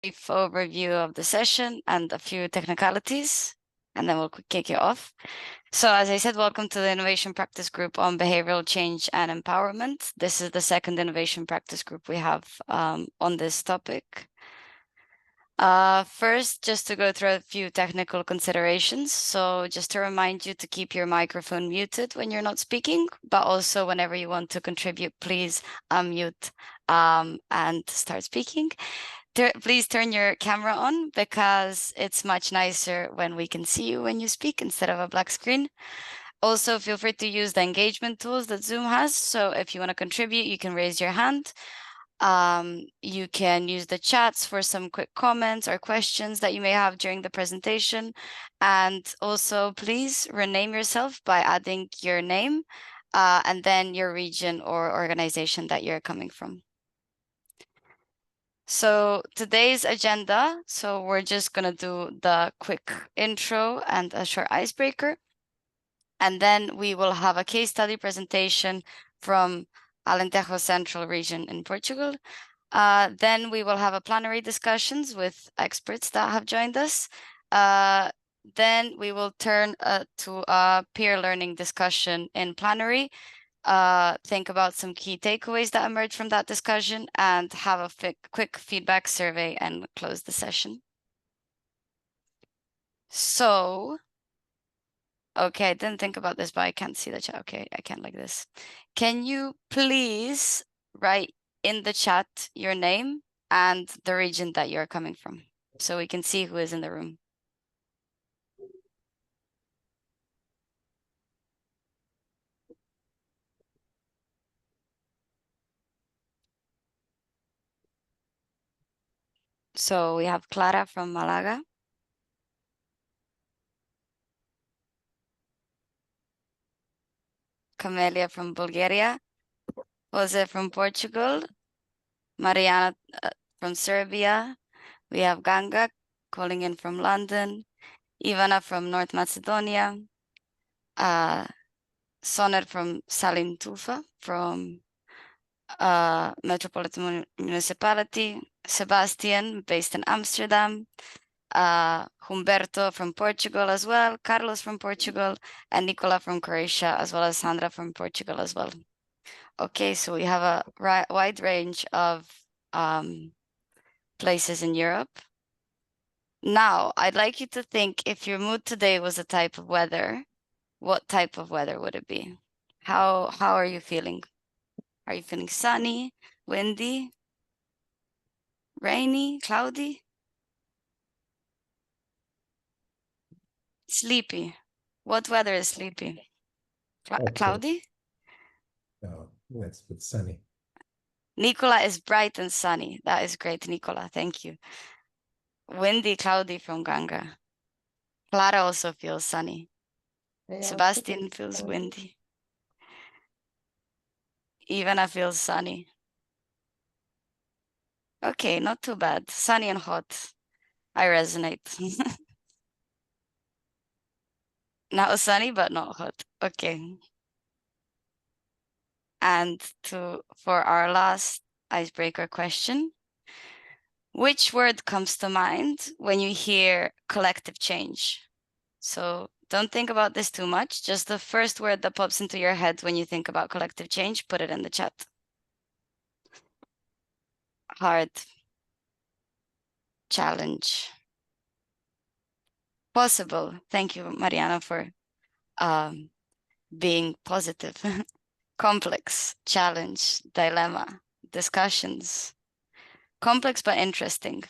brief overview of the session and a few technicalities, and then we'll kick it off. So as I said, welcome to the Innovation Practice Group on Behavioral Change and Empowerment. This is the second Innovation Practice Group we have on this topic. First, just to go through a few technical considerations. So just to remind you to keep your microphone muted when you're not speaking, but also whenever you want to contribute, please unmute and start speaking. Please turn your camera on because it's much nicer when we can see you when you speak instead of a black screen. Also, feel free to use the engagement tools that Zoom has. So if you want to contribute, you can raise your hand. You can use the chats for some quick comments or questions that you may have during the presentation. And also, please rename yourself by adding your name and then your region or organization that you're coming from. So today's agenda, so we're just going to do the quick intro and a short icebreaker. And then we will have a case study presentation from Alentejo Central region in Portugal. Then we will have a plenary discussions with experts that have joined us. Then we will turn to a peer learning discussion in plenary. Think about some key takeaways that emerged from that discussion and have a quick feedback survey and close the session. So, okay, I didn't think about this, but I can't see the chat. Okay, I can't like this. Can you please write in the chat your name and the region that you're coming from so we can see who is in the room? So we have Clara from Malaga. Camelia from Bulgaria. Jose from Portugal. Mariana from Serbia. We have Ganga calling in from London. Ivana from North Macedonia. Soner from Salintufa from Metropolitan Municipality. Sebastian, based in Amsterdam. Humberto from Portugal as well. Carlos from Portugal. And Nicola from Croatia, as well as Sandra from Portugal as well. Okay, so we have a wide range of places in Europe. Now, I'd like you to think if your mood today was a type of weather, what type of weather would it be? How are you feeling? Are you feeling sunny, windy, rainy, cloudy? Sleepy. What weather is sleepy? Cloudy? No, let's put sunny. Nicola is bright and sunny. That is great, Nicola. Thank you. Windy, cloudy from Ganga. Clara also feels sunny. Sebastian feels windy. Ivana feels sunny. Okay, not too bad. Sunny and hot. I resonate. Not sunny, but not hot. Okay. And for our last icebreaker question, which word comes to mind when you hear collective change? So don't think about this too much. Just the first word that pops into your head when you think about collective change, put it in the chat. Hard. Challenge. Possible. Thank you, Mariana, for being positive. Complex, challenge, dilemma, discussions. Complex but interesting.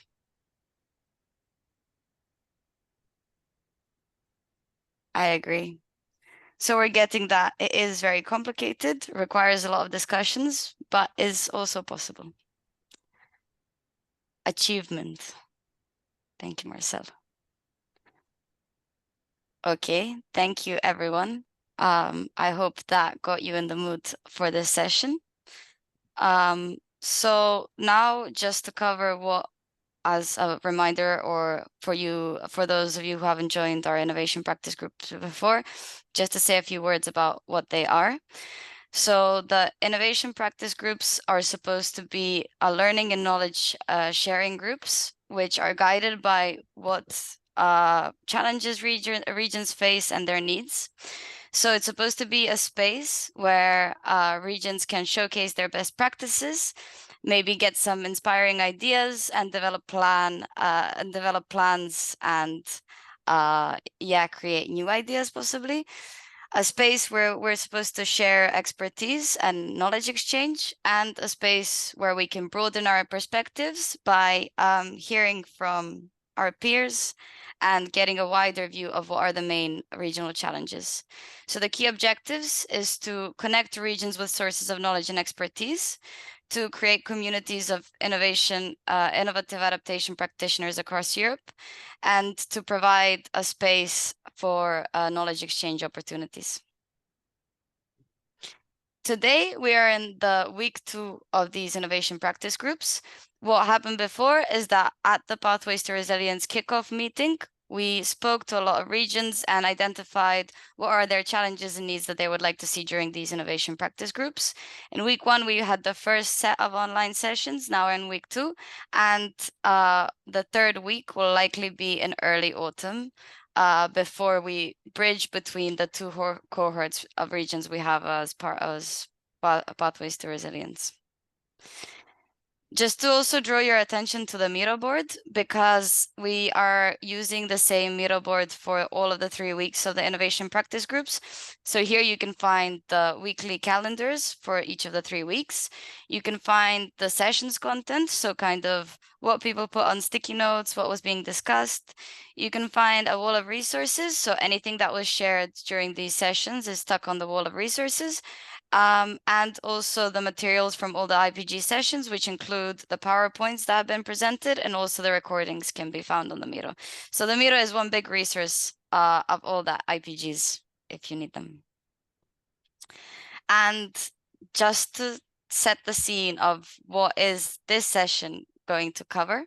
I agree. So we're getting that it is very complicated, requires a lot of discussions, but is also possible. Achievement. Thank you, Marcel. Okay, thank you, everyone. I hope that got you in the mood for this session. So now just to cover what, as a reminder, or for those of you who haven't joined our innovation practice group before, just to say a few words about what they are. So the innovation practice groups are supposed to be learning and knowledge sharing groups, which are guided by what challenges regions face and their needs. So it's supposed to be a space where regions can showcase their best practices, maybe get some inspiring ideas, and develop plans and create new ideas possibly. A space where we're supposed to share expertise and knowledge exchange, and a space where we can broaden our perspectives by hearing from our peers and getting a wider view of what are the main regional challenges. So the key objectives is to connect regions with sources of knowledge and expertise, to create communities of innovative adaptation practitioners across Europe, and to provide a space for knowledge exchange opportunities. Today, we are in the week 2 of these innovation practice groups. What happened before is that at the Pathways to Resilience kickoff meeting, we spoke to a lot of regions and identified what are their challenges and needs that they would like to see during these innovation practice groups. In week 1, we had the first set of online sessions. Now we're in week 2, and the third week will likely be in early autumn, before we bridge between the two cohorts of regions we have as Pathways to Resilience. Just to also draw your attention to the Miro board, because we are using the same Miro board for all of the 3 weeks of the innovation practice groups. So here you can find the weekly calendars for each of the 3 weeks. You can find the sessions content, so kind of what people put on sticky notes, what was being discussed. You can find a wall of resources, so anything that was shared during these sessions is stuck on the wall of resources. And also the materials from all the IPG sessions, which include the PowerPoints that have been presented, and also the recordings can be found on the Miro. So the Miro is one big resource of all the IPGs if you need them. And just to set the scene of what is this session going to cover.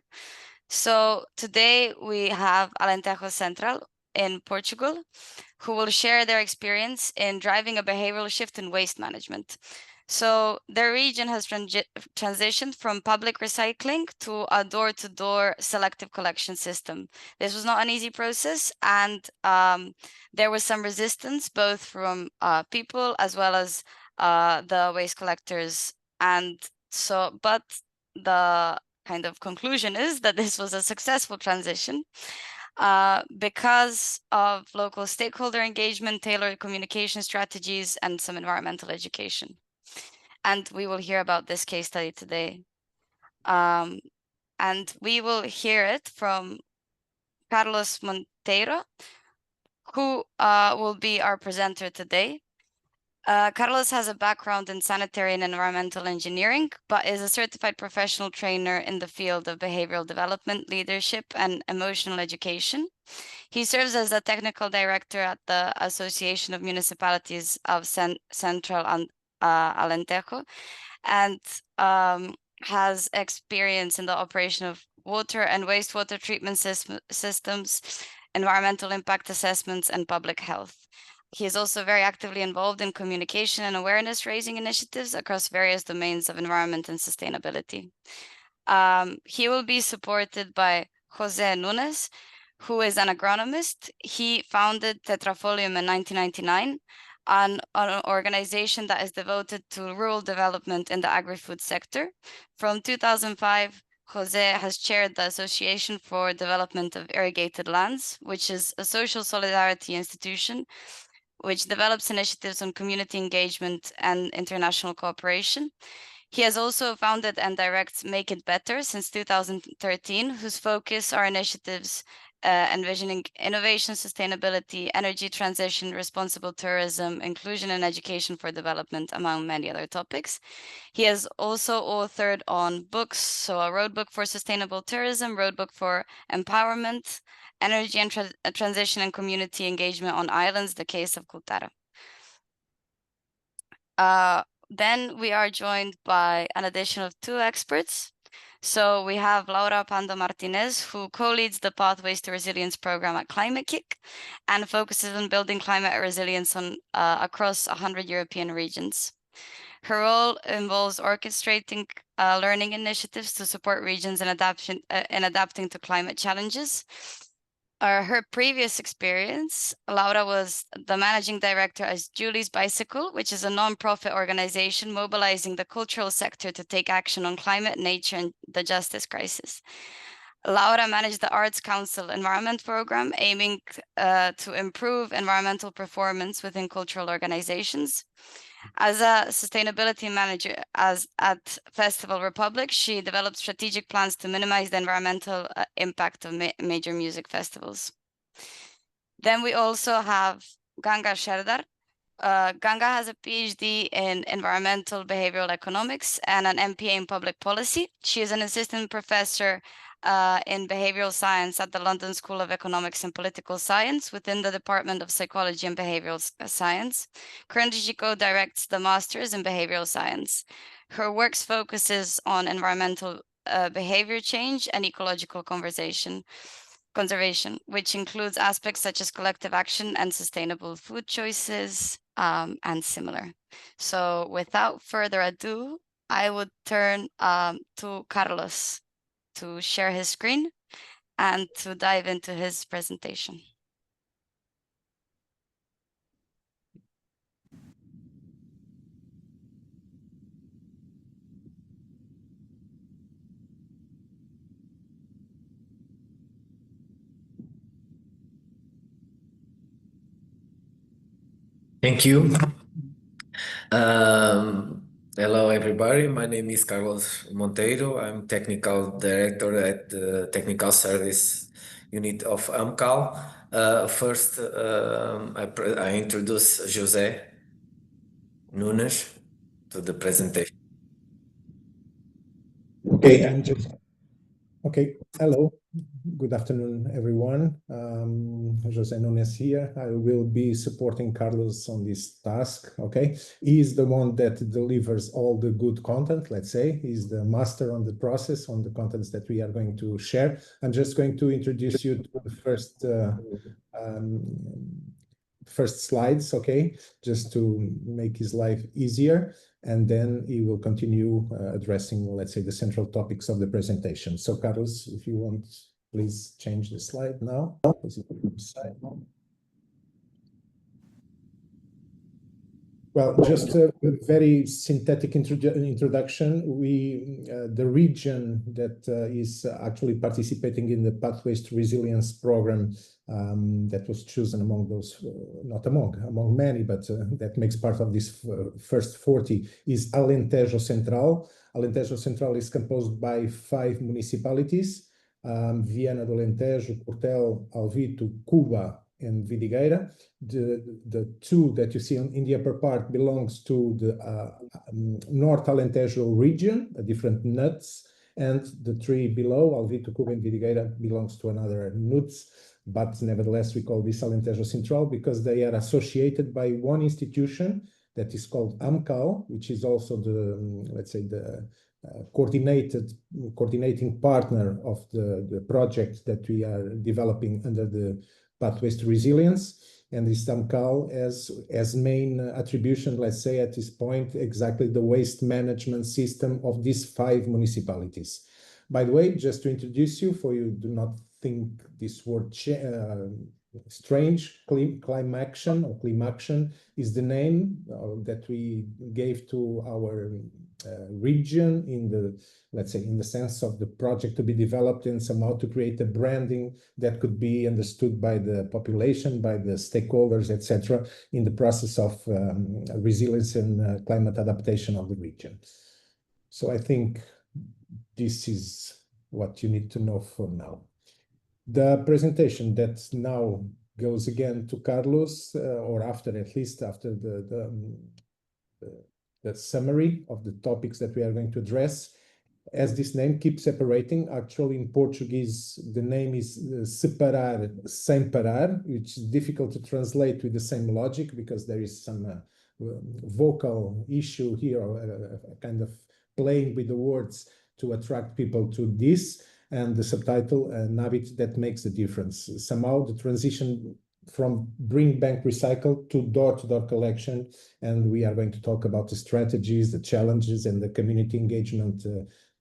So today we have Alentejo Central in Portugal, who will share their experience in driving a behavioral shift in waste management. So their region has transitioned from public recycling to a door-to-door selective collection system. This was not an easy process, and there was some resistance both from people as well as the waste collectors. And so, but the kind of conclusion is that this was a successful transition because of local stakeholder engagement, tailored communication strategies, and some environmental education. And we will hear about this case study today. And we will hear it from Carlos Monteiro, who will be our presenter today. Carlos has a background in sanitary and environmental engineering, but is a certified professional trainer in the field of behavioral development, leadership, and emotional education. He serves as a technical director at the Association of Municipalities of Central and Alentejo, and has experience in the operation of water and wastewater treatment systems, environmental impact assessments, and public health. He is also very actively involved in communication and awareness raising initiatives across various domains of environment and sustainability. He will be supported by Jose Nunes, who is an agronomist. He founded Tetrafolium in 1999, an organization that is devoted to rural development in the agri-food sector. From 2005, Jose has chaired the Association for Development of Irrigated Lands, which is a social solidarity institution which develops initiatives on community engagement and international cooperation. He has also founded and directs Make It Better since 2013, whose focus are initiatives envisioning innovation, sustainability, energy transition, responsible tourism, inclusion and education for development, among many other topics. He has also authored on books, so a roadbook for sustainable tourism, roadbook for empowerment, energy and transition and community engagement on islands, the case of Kutara. Then we are joined by an addition of 2 experts. So we have Laura Pando Martinez, who co-leads the Pathways to Resilience program at Climate Kick and focuses on building climate resilience on across 100 European regions. Her role involves orchestrating learning initiatives to support regions in adapting to climate challenges. Her previous experience, Laura was the managing director as Julie's Bicycle, which is a non-profit organization mobilizing the cultural sector to take action on climate, nature, and the justice crisis. Laura managed the Arts Council Environment Program, aiming to improve environmental performance within cultural organizations. As a sustainability manager at Festival Republic, she developed strategic plans to minimize the environmental impact of major music festivals. Then we also have Ganga Sherdar. Ganga has a PhD in environmental behavioral economics and an MPA in public policy. She is an assistant professor in behavioral science at the London School of Economics and Political Science within the Department of Psychology and Behavioral Science. Currently, she co-directs the Masters in Behavioral Science. Her works focuses on environmental behavior change and ecological conservation, which includes aspects such as collective action and sustainable food choices, and similar. So without further ado, I would turn to Carlos to share his screen and to dive into his presentation. Thank you. Hello, everybody. My name is Carlos Monteiro. I'm Technical Director at the Technical Service Unit of AMCAL. First, I introduce José Nunes to the presentation. Okay, hello. Good afternoon, everyone. José Nunes here. I will be supporting Carlos on this task, okay? He's the one that delivers all the good content, let's say. He's the master on the process, on the contents that we are going to share. I'm just going to introduce you to the first slides, okay? Just to make his life easier. And then he will continue addressing, let's say, the central topics of the presentation. So, Carlos, if you want, please change the slide now. Well, just a very synthetic introduction. The region that is actually participating in the Pathways to Resilience program that was chosen among those, not among many, but that makes part of this first 40 is Alentejo Central. Alentejo Central is composed by 5 municipalities, Viana do Alentejo, Portel, Alvito, Cuba, and Vidigueira. The 2 that you see in the upper part belongs to the North Alentejo region, a different NUTS, and the 3 below, Alvito, Cuba, and Vidigueira, belongs to another NUTS, but nevertheless we call this Alentejo Central because they are associated by one institution that is called AMCAL, which is also the, let's say, the coordinating partner of the project that we are developing under the Pathways to Resilience. And this AMCAL as main attribution, let's say at this point, exactly the waste management system of these 5 municipalities. By the way, just to introduce you, for you do not think this word strange, Climaction or Climaction is the name that we gave to our region in the, let's say, in the sense of the project to be developed and somehow to create a branding that could be understood by the population, by the stakeholders, etc., in the process of resilience and climate adaptation of the region. So I think this is what you need to know for now. The presentation that now goes again to Carlos, or after, at least after the summary of the topics that we are going to address. As this name keeps separating, actually in Portuguese, the name is separar sem parar, which is difficult to translate with the same logic because there is some vocal issue here, or a kind of playing with the words to attract people to this, and the subtitle Navit that makes the difference. Somehow the transition from bring bank recycle to door-to-door collection, and we are going to talk about the strategies, the challenges, and the community engagement,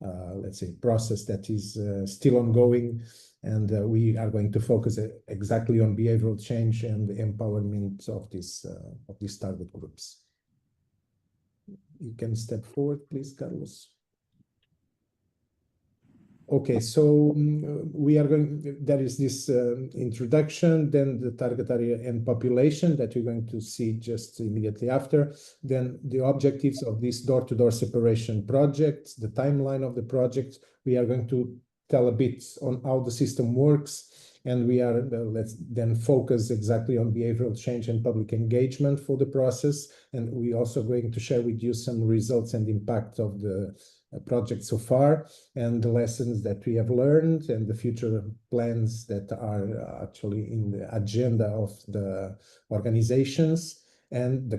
let's say, process that is still ongoing. And we are going to focus exactly on behavioral change and the empowerment of these target groups. You can step forward, please, Carlos. Okay, so we are going, there is this introduction, then the target area and population that you're going to see just immediately after, then the objectives of this door-to-door separation project, the timeline of the project. We are going to tell a bit on how the system works, and we are, let's then focus exactly on behavioral change and public engagement for the process. And we also going to share with you some results and impact of the project so far, and the lessons that we have learned, and the future plans that are actually in the agenda of the organizations. And a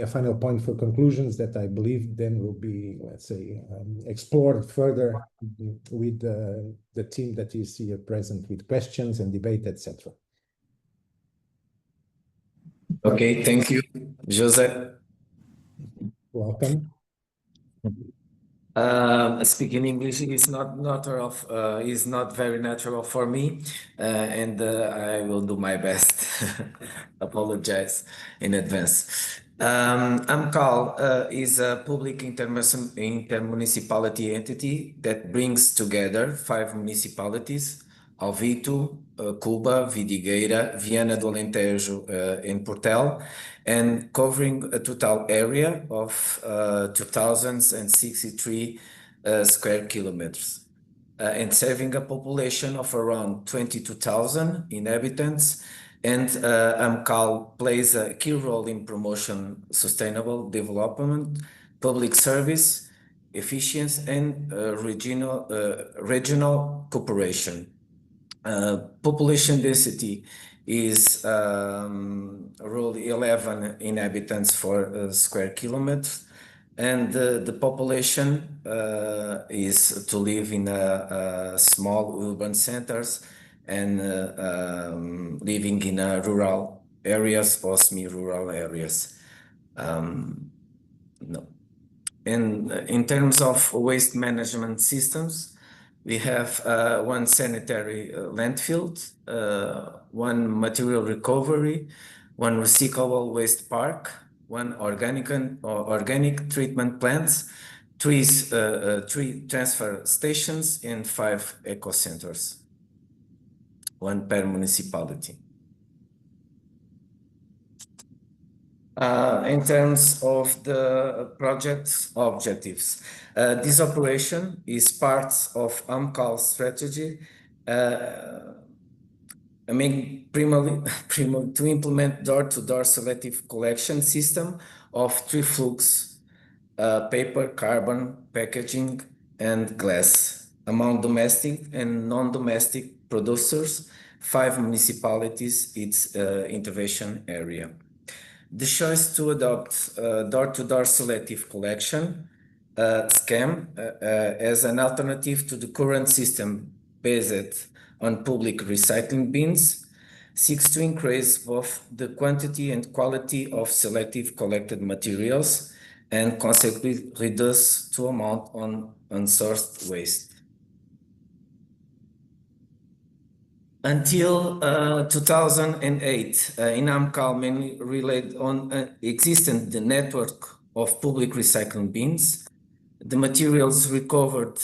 final point for conclusions that I believe then will be, let's say, explored further with the team that is here present, with questions and debate, etc. Okay, thank you, Jose. Welcome. Speaking English is not very natural for me, and I will do my best. Apologize in advance. AMCAL is a public intermunicipality entity that brings together 5 municipalities: Alvito, Cuba, Vidigueira, Viana do Alentejo, and Portel, and covering a total area of 2,063 square kilometers, and serving a population of around 22,000 inhabitants. And AMCAL plays a key role in promotion sustainable development, public service, efficiency, and regional cooperation. Population density is roughly 11 inhabitants for square kilometers, and the population is to live in small urban centers and living in rural areas or semi-rural areas. No. And in terms of waste management systems, we have 1 sanitary landfill, 1 material recovery, 1 recyclable waste park, 1 organic treatment plants, 3 transfer stations, and 5 eco centers, 1 per municipality. In terms of the project's objectives, this operation is part of AMCAL's strategy. I mean, primarily to implement door-to-door selective collection system of 3 flux: paper, carbon, packaging, and glass among domestic and non-domestic producers, 5 municipalities, its intervention area. The choice to adopt door-to-door selective collection scheme as an alternative to the current system based on public recycling bins seeks to increase both the quantity and quality of selective collected materials and consequently reduce the amount on unsourced waste. Until 2008, in AMCAL mainly relied on existent network of public recycling bins. The materials recovered,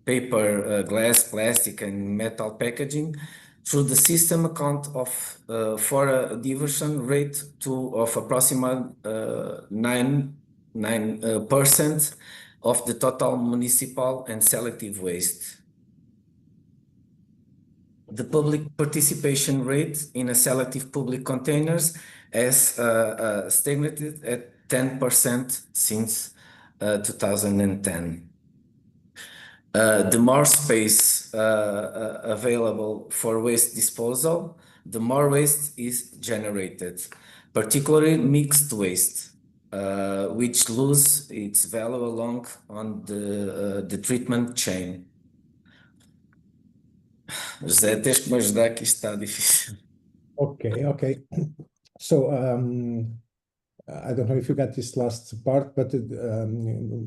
paper, glass, plastic, and metal packaging, through the system account for a diversion rate of approximately 9% of the total municipal and selective waste. The public participation rate in a selective public containers has stagnated at 10% since 2010. The more space available for waste disposal, the more waste is generated, particularly mixed waste, which lose its value along on the treatment chain. José, tens que me ajudar que isto está difícil. Okay. So I don't know if you got this last part, but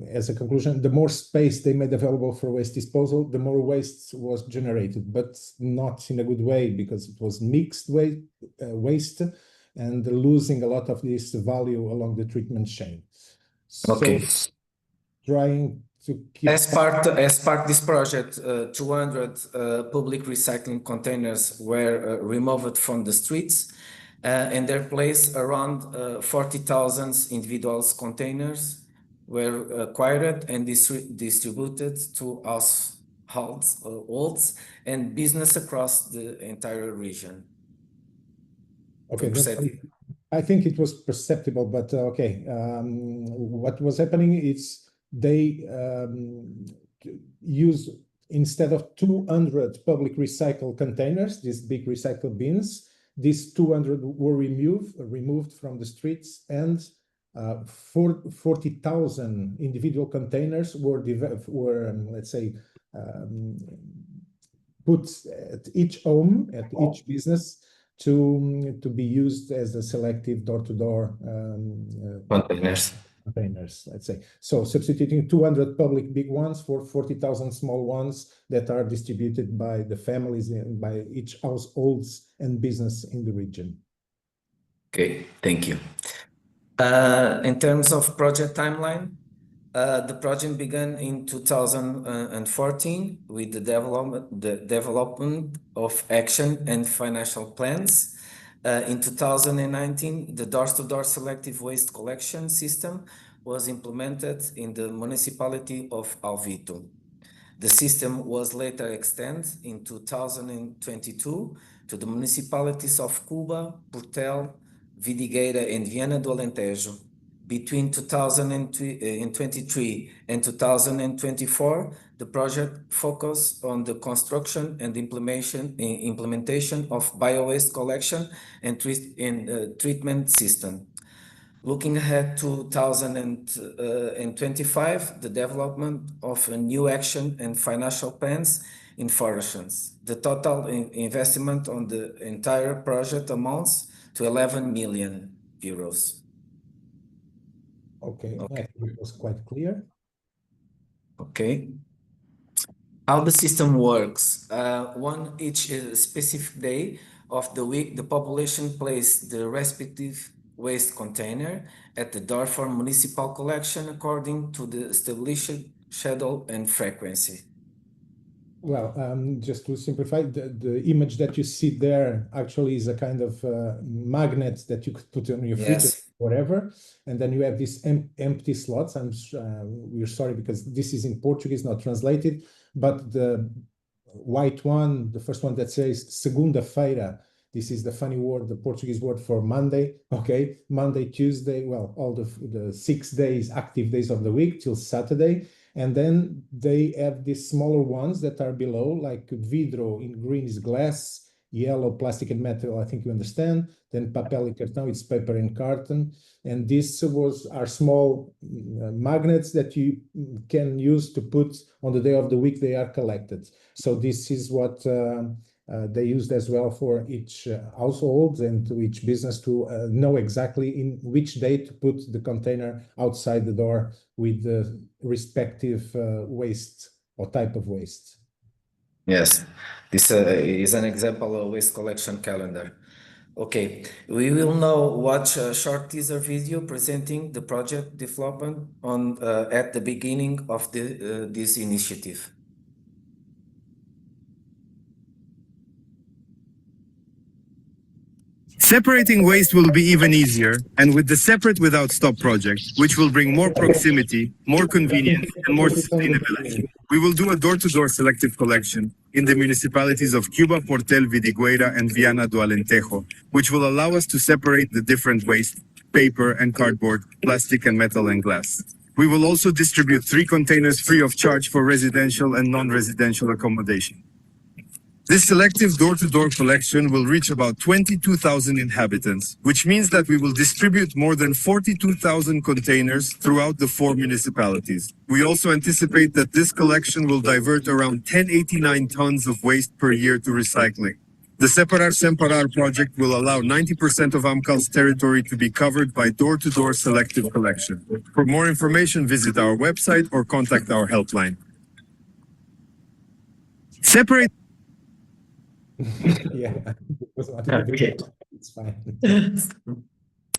as a conclusion, the more space they made available for waste disposal, the more waste was generated, but not in a good way because it was mixed waste and losing a lot of this value along the treatment chain. So Okay. trying to keep As part of this project, 200 public recycling containers were removed from the streets. In their place, around 40,000 individual containers were acquired and distributed to households and business across the entire region. Okay, I think it was perceptible, but okay. What was happening is they use, instead of 200 public recycle containers, these big recycle bins, these 200 were removed from the streets, and 40,000 individual containers were let's say, put at each home, at each business, to be used as a selective door-to-door containers, let's say. So substituting 200 public big ones for 40,000 small ones that are distributed by the families and by each households and business in the region. Okay, thank you. In terms of project timeline, the project began in 2014 with the development of action and financial plans. In 2019, the door-to-door selective waste collection system was implemented in the municipality of Alvito. The system was later extended in 2022 to the municipalities of Cuba, Portel, Vidigueira, and Viana do Alentejo. Between 2023 and 2024, the project focused on the construction and implementation of bio-waste collection and treatment system. Looking ahead to 2025, the development of a new action and financial plans in forests. The total investment on the entire project amounts to 11 million euros. Okay, I think it was quite clear. Okay. How the system works. On each specific day of the week, the population places the respective waste container at the door for municipal collection according to the established schedule and frequency. Well, just to simplify, the image that you see there actually is a kind of magnet that you could put on your fridge, whatever, and then you have these empty slots. We're sorry because this is in Portuguese, not translated, but the white one, the first one that says segunda-feira, this is the funny word, the Portuguese word for Monday, okay? Monday, Tuesday, well, all the 6 days, active days of the week till Saturday. And then they have these smaller ones that are below, like vidro in green is glass, yellow plastic and metal, I think you understand. Then papel y cartão, it's paper and carton. And these are small magnets that you can use to put on the day of the week they are collected. So this is what they used as well for each household and to each business to know exactly in which day to put the container outside the door with the respective waste or type of waste. Yes, this is an example of waste collection calendar. Okay, we will now watch a short teaser video presenting the project development at the beginning of this initiative. Separating waste will be even easier, and with the Separate Without Stop project, which will bring more proximity, more convenience, and more sustainability. We will do a door-to-door selective collection in the municipalities of Cuba, Portel, Vidigueira, and Viana do Alentejo, which will allow us to separate the different waste, paper and cardboard, plastic and metal and glass. We will also distribute 3 containers free of charge for residential and non-residential accommodation. This selective door-to-door collection will reach about 22,000 inhabitants, which means that we will distribute more than 42,000 containers throughout the 4 municipalities. We also anticipate that this collection will divert around 1089 tons of waste per year to recycling. The Separar Semparar project will allow 90% of AMCAL's territory to be covered by door-to-door selective collection. For more information, visit our website or contact our helpline. Separate. Yeah, it was not Okay. it's fine.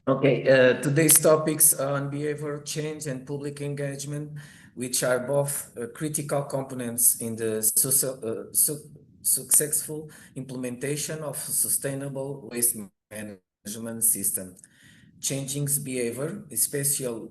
Okay, today's topics on behavioral change and public engagement, which are both critical components in the successful implementation of a sustainable waste management system. Changing behavior, especially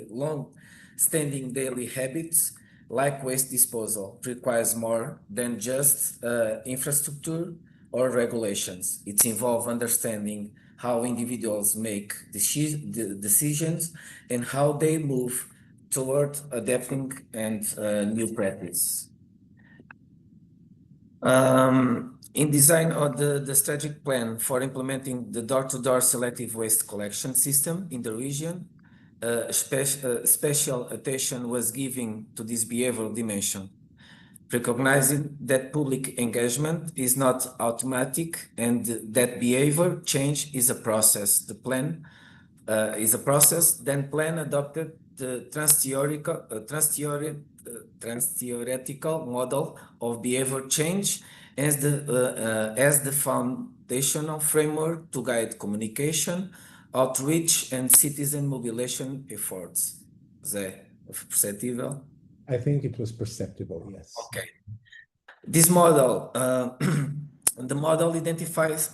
long-standing daily habits like waste disposal, requires more than just infrastructure or regulations. It involves understanding how individuals make decisions and how they move toward adapting and new practice. In design of the strategic plan for implementing the door-to-door selective waste collection system in the region, special attention was given to this behavioral dimension, recognizing that public engagement is not automatic and that behavior change is a process. The plan is a process, then plan adopted the trans-theoretical model of behavior change as the foundational framework to guide communication, outreach, and citizen mobilization efforts. Zé, perceptível? I think it was perceptible, yes. Okay. This model, the model identifies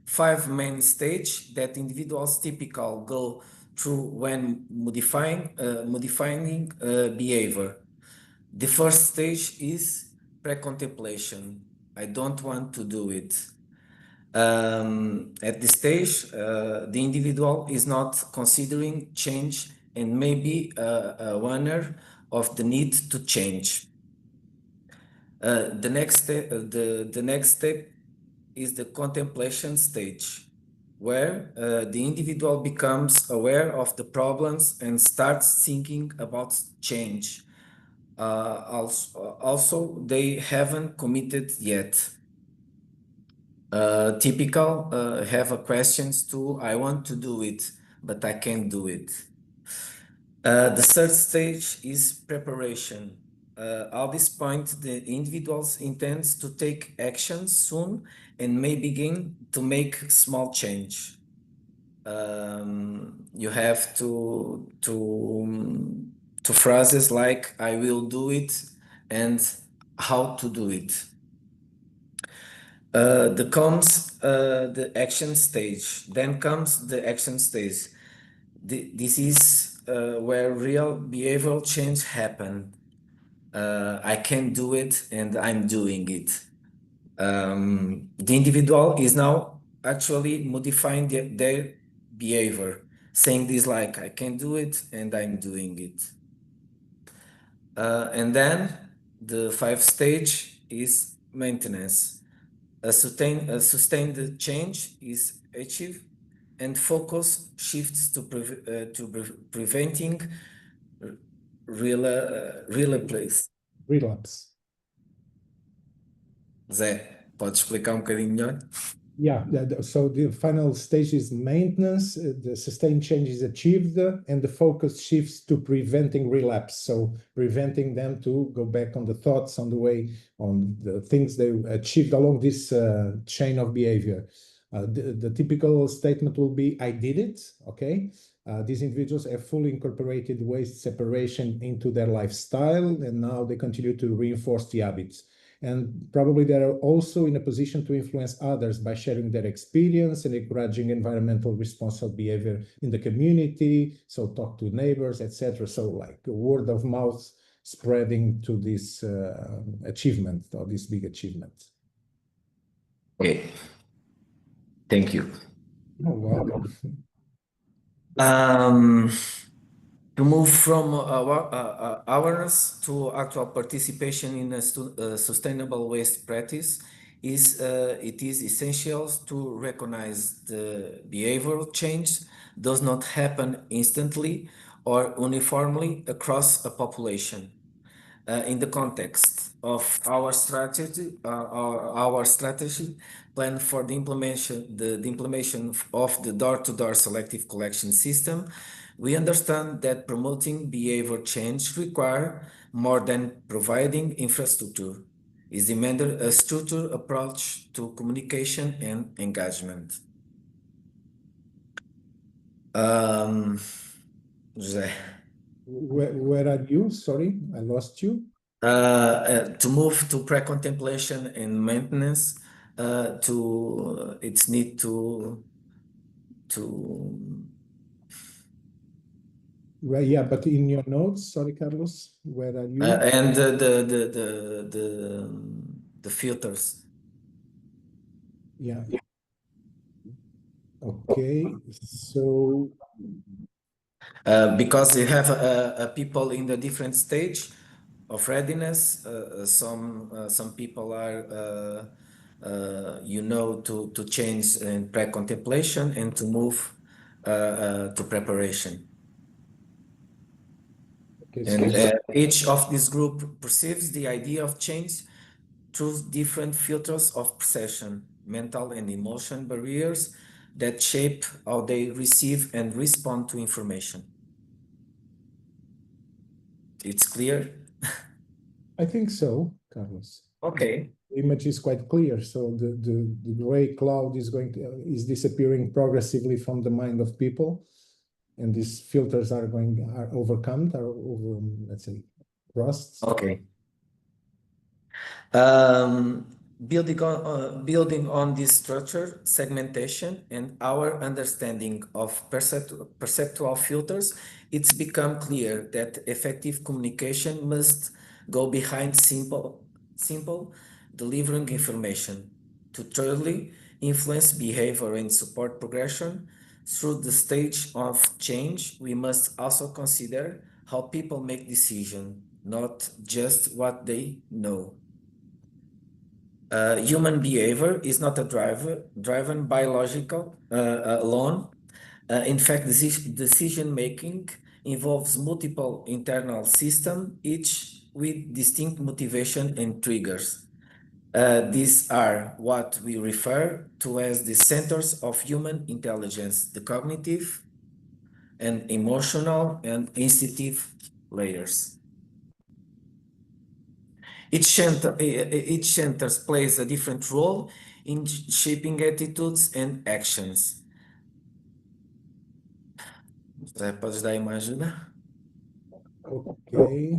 five main stages that individuals typically go through when modifying behavior. The first stage is pre-contemplation. I don't want to do it. At this stage, the individual is not considering change and may be aware of the need to change. The next step is the contemplation stage, where the individual becomes aware of the problems and starts thinking about change. Also, they haven't committed yet. Typical have a questions to, I want to do it, but I can't do it. The third stage is preparation. At this point, the individuals intends to take action soon and may begin to make small change. You have to phrases like "I will do it" and "how to do it." The action stage. Then comes the action stage. This is where real behavioral change happen. I can do it and I'm doing it. The individual is now actually modifying their behavior, saying this like, I can do it and I'm doing it. And then the fifth stage is maintenance. A sustained change is achieved and focus shifts to preventing relapse. Relapse. Zé, pode explicar bocadinho melhor? Yeah, so the final stage is maintenance, the sustained change is achieved, and the focus shifts to preventing relapse. So preventing them to go back on the thoughts, on the way, on the things they achieved along this chain of behavior. The typical statement will be, I did it, okay? These individuals have fully incorporated waste separation into their lifestyle, and now they continue to reinforce the habits. And probably they are also in a position to influence others by sharing their experience and encouraging environmental responsible behavior in the community. So talk to neighbors, etc. So like word of mouth spreading to this achievement or this big achievement. Okay. Thank you. Oh, welcome. To move from awareness to actual participation in a sustainable waste practice, it is essential to recognize the behavioral change does not happen instantly or uniformly across a population. in the context of our strategy plan for the implementation of the door-to-door selective collection system, we understand that promoting behavior change require more than providing infrastructure. It demanded a structured approach to communication and engagement. José. Where are you? Sorry, I lost you. To move to pre-contemplation and maintenance, it's need to Well, yeah, but in your notes, sorry, Carlos, where are you? and the filters. Yeah. Okay, so because you have people in the different stage of readiness. Some people are to change in pre-contemplation and to move to preparation. okay, And so each of this group perceives the idea of change through different filters of perception, mental and emotion barriers that shape how they receive and respond to information. It's clear? I think so, Carlos. Okay. The image is quite clear. So the gray cloud is disappearing progressively from the mind of people, and these filters are overcome, let's say, crossed. Okay. Building on this structure, segmentation, and our understanding of perceptual filters, it's become clear that effective communication must go behind simple delivering information to truly influence behavior and support progression. Through the stage of change, we must also consider how people make decisions, not just what they know. Human behavior is not driven by logical alone. In fact, decision-making involves multiple internal systems, each with distinct motivation and triggers. These are what we refer to as the centers of human intelligence, the cognitive and emotional and instinctive layers. Each center plays a different role in shaping attitudes and actions. Podes dar aí uma ajuda? Okay.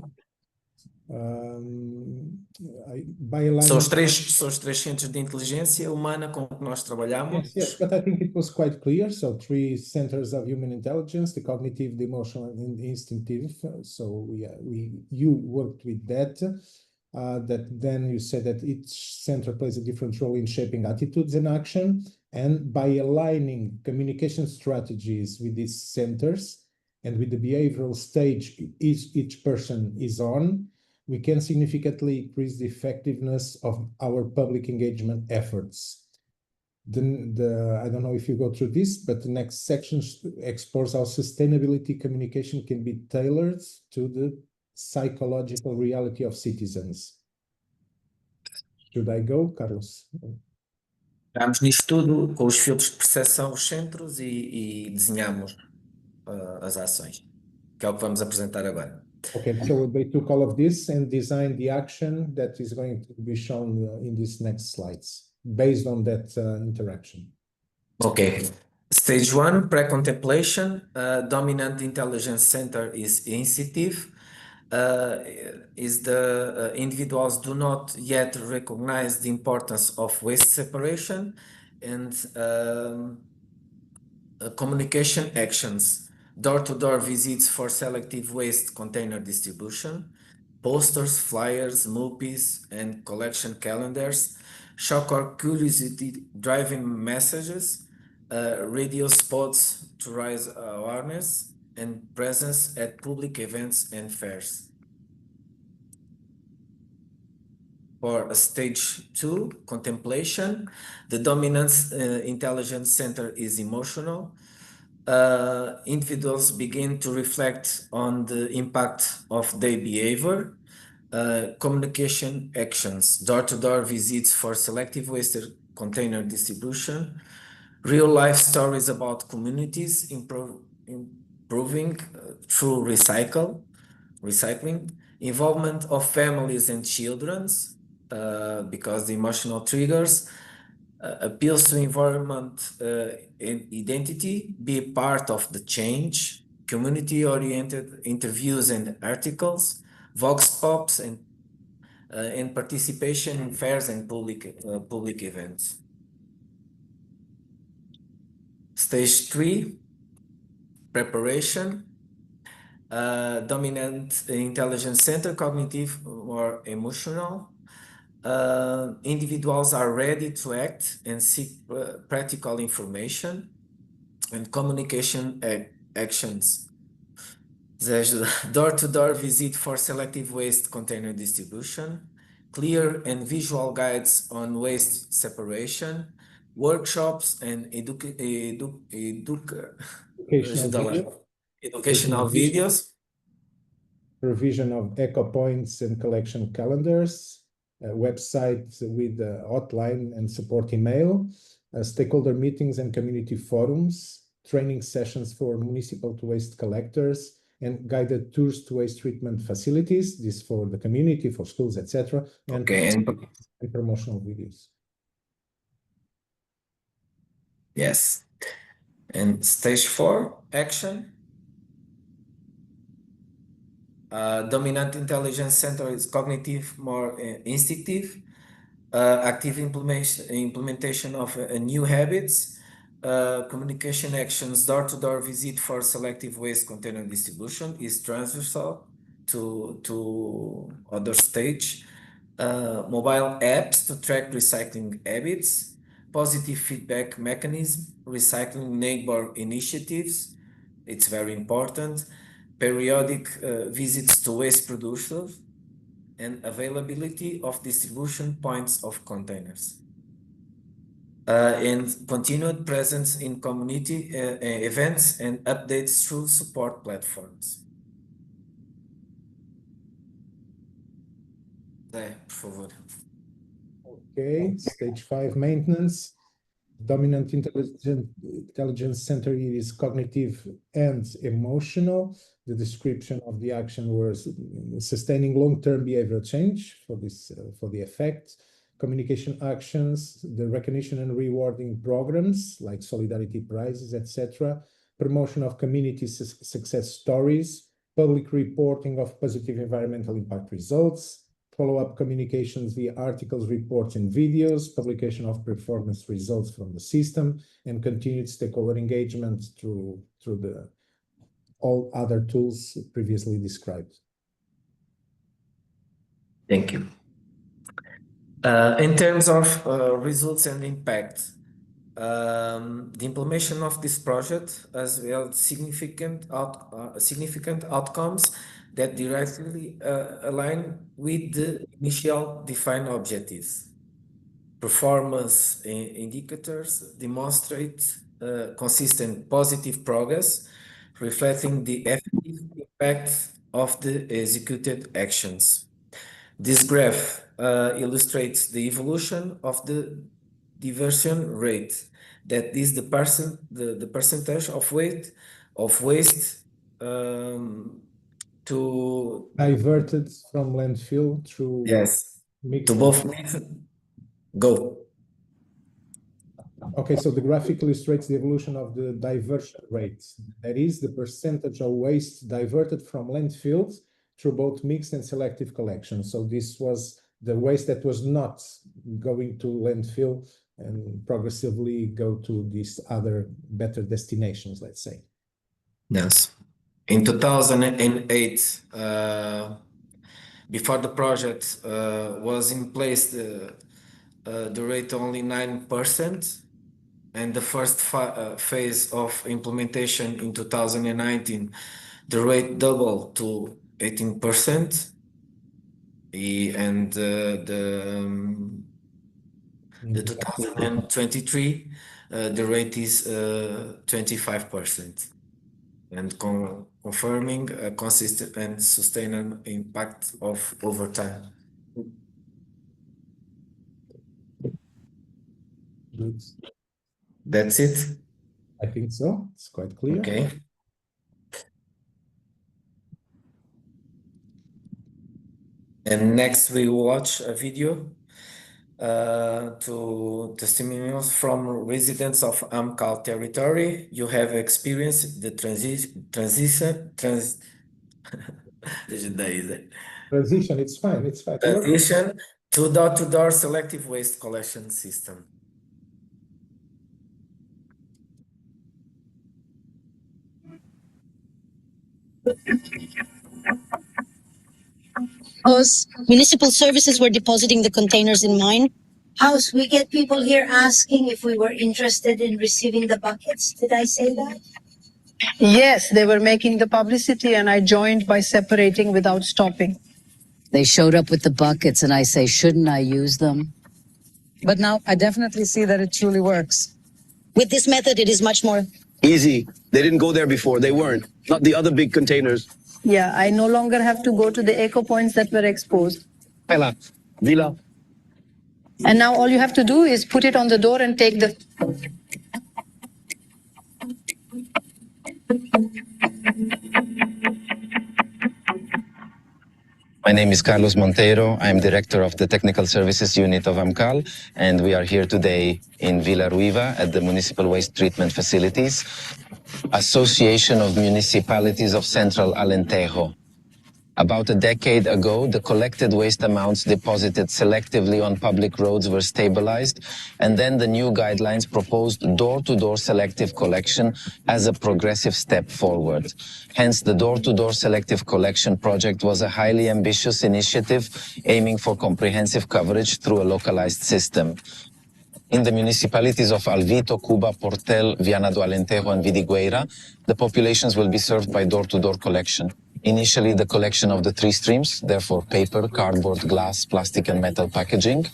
By São aligning. são os três centros de inteligência humana com que nós trabalhamos. Yes, but I think it was quite clear. So 3 centers of human intelligence: the cognitive, the emotional, and the instinctive. So yeah, you worked with that. That then you said that each center plays a different role in shaping attitudes and action. And by aligning communication strategies with these centers and with the behavioral stage each person is on, we can significantly increase the effectiveness of our public engagement efforts. I don't know if you go through this, but the next section explores how sustainability communication can be tailored to the psychological reality of citizens. Should I go, Carlos? Pegámos nisto tudo com os filtros de percepção, os centros e desenhamos as ações, que é o que vamos apresentar agora. Okay, so they took all of this and designed the action that is going to be shown in these next slides based on that interaction. Okay. Stage 1, pre-contemplation. Dominant intelligence center is instinctive. Individuals do not yet recognize the importance of waste separation and communication actions. Door-to-door visits for selective waste container distribution, posters, flyers, MOOPs, and collection calendars, shock or curiosity driving messages, radio spots to raise awareness, and presence at public events and fairs. For stage 2, contemplation, the dominant intelligence center is emotional. Individuals begin to reflect on the impact of their behavior. communication actions, door-to-door visits for selective waste container distribution, real-life stories about communities improving through recycling, involvement of families and children, because the emotional triggers, appeals to environment and identity, be part of the change, community-oriented interviews and articles, vox pops, and participation in fairs and public events. Stage 3, preparation. Dominant intelligence center, cognitive or emotional. Individuals are ready to act and seek practical information and communication actions. There's door-to-door visit for selective waste container distribution, clear and visual guides on waste separation, workshops and educational videos. Provision of eco points and collection calendars, websites with hotline and support email, stakeholder meetings and community forums, training sessions for municipal to waste collectors, and guided tours to waste treatment facilities, this for the community, for schools, etc., and promotional videos. Yes. And stage 4, action. Dominant intelligence center is cognitive, more instinctive. Active implementation of new habits. Communication actions, door-to-door visit for selective waste container distribution is transversal to other stage. Mobile apps to track recycling habits. Positive feedback mechanism, recycling neighbor initiatives. It's very important. Periodic visits to waste producers and availability of distribution points of containers. And continued presence in community events and updates through support platforms. Por favor. Okay, stage 5, maintenance. Dominant intelligence center is cognitive and emotional. The description of the action was sustaining long-term behavioral change for this for the effect. Communication actions, the recognition and rewarding programs like solidarity prizes, etc. Promotion of community success stories, public reporting of positive environmental impact results, follow-up communications via articles, reports, and videos, publication of performance results from the system, and continued stakeholder engagement through the all other tools previously described. Thank you. In terms of results and impact, the implementation of this project has held significant outcomes that directly align with the initial defined objectives. Performance indicators demonstrate consistent positive progress, reflecting the effective impact of the executed actions. This graph illustrates the evolution of the diversion rate, that is the percentage of waste to diverted from landfill through to both go. Okay, so the graphic illustrates the evolution of the diversion rate. That is the percentage of waste diverted from landfills through both mixed and selective collection. So this was the waste that was not going to landfill and progressively go to these other better destinations, let's say. Yes. In 2008, before the project was in place, the rate only 9%, and the first phase of implementation in 2019, the rate doubled to 18%, and the 2023, the rate is 25%. and confirming a consistent and sustainable impact of over time. Good. That's it? I think so. It's quite clear. Okay. And next we watch a video to testimonials from residents of AMCAL territory. You have experienced the transition, It's fine. It's fine. transition to door-to-door selective waste collection system. Because municipal services were depositing the containers in mine. House, we get people here asking if we were interested in receiving the buckets. Did I say that? Yes, they were making the publicity and I joined by separating without stopping. They showed up with the buckets and I say, shouldn't I use them? But now I definitely see that it truly works. With this method, it is much more easy. They didn't go there before. They weren't. Not the other big containers. Yeah, I no longer have to go to the eco points that were exposed. Pela, Vila. And now all you have to do is put it on the door and take the... My name is Carlos Monteiro. I'm director of the Technical Services Unit of AMCAL, and we are here today in Vila Ruiva at the Municipal Waste Treatment Facilities, Association of Municipalities of Central Alentejo. About a decade ago, the collected waste amounts deposited selectively on public roads were stabilized, and then the new guidelines proposed door-to-door selective collection as a progressive step forward. Hence, the door-to-door selective collection project was a highly ambitious initiative aiming for comprehensive coverage through a localized system. In the municipalities of Alvito, Cuba, Portel, Viana do Alentejo, and Vidigueira, the populations will be served by door-to-door collection. Initially, the collection of the three streams, therefore paper, cardboard, glass, plastic, and metal packaging.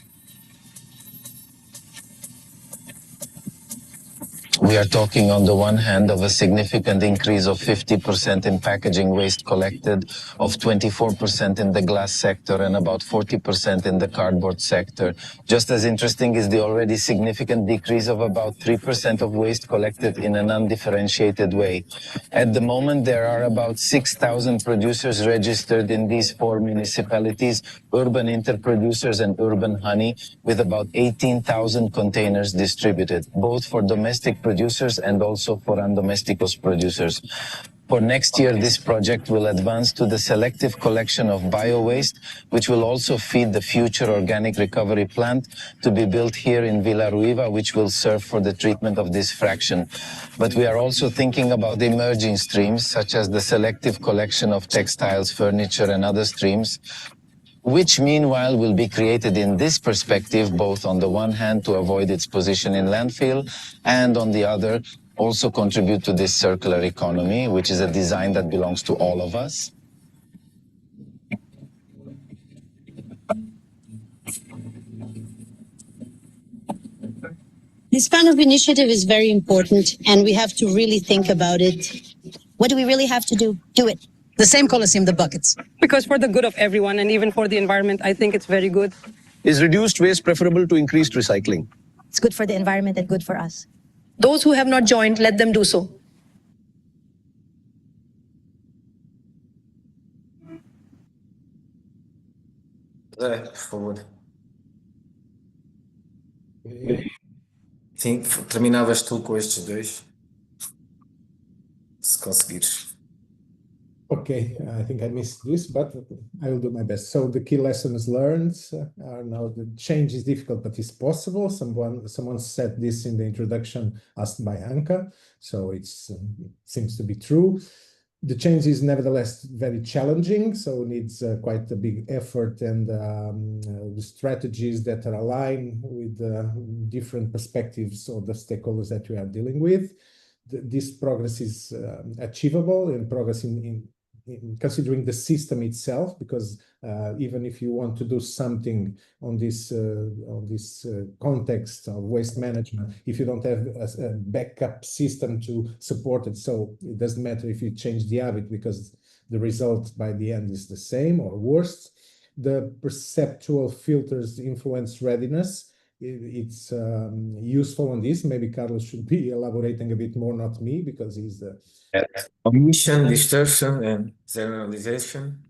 We are talking on the one hand of a significant increase of 50% in packaging waste collected, of 24% in the glass sector and about 40% in the cardboard sector. Just as interesting is the already significant decrease of about 3% of waste collected in an undifferentiated way. At the moment, there are about 6,000 producers registered in these four municipalities, urban interproducers and urban honey, with about 18,000 containers distributed, both for domestic producers and also for undomesticos producers. For next year, this project will advance to the selective collection of bio-waste, which will also feed the future organic recovery plant to be built here in Vila Ruiva, which will serve for the treatment of this fraction. But we are also thinking about emerging streams, such as the selective collection of textiles, furniture, and other streams, which meanwhile will be created in this perspective, both on the one hand to avoid its position in landfill, and on the other also contribute to this circular economy, which is a design that belongs to all of us. This kind of initiative is very important, and we have to really think about it. What do we really have to do? Do it. The same Colosseum, the buckets. Because for the good of everyone and even for the environment, I think it's very good. Is reduced waste preferable to increased recycling? It's good for the environment and good for us. Those who have not joined, let them do so. Por favor. Sim, terminavas tu com estes dois, se conseguires. Okay, I think I missed this, but I will do my best. So the key lessons learned are now the change is difficult, but it's possible. Someone said this in the introduction asked by Anka, so it seems to be true. The change is nevertheless very challenging, so needs quite a big effort and the strategies that are aligned with the different perspectives of the stakeholders that we are dealing with. This progress is achievable and progress in considering the system itself, because even if you want to do something on this context of waste management, if you don't have a backup system to support it, so it doesn't matter if you change the habit, because the result by the end is the same or worse. The perceptual filters influence readiness. It's useful on this. Maybe Carlos should be elaborating a bit more, not me, because he's the omission, distortion, and generalization.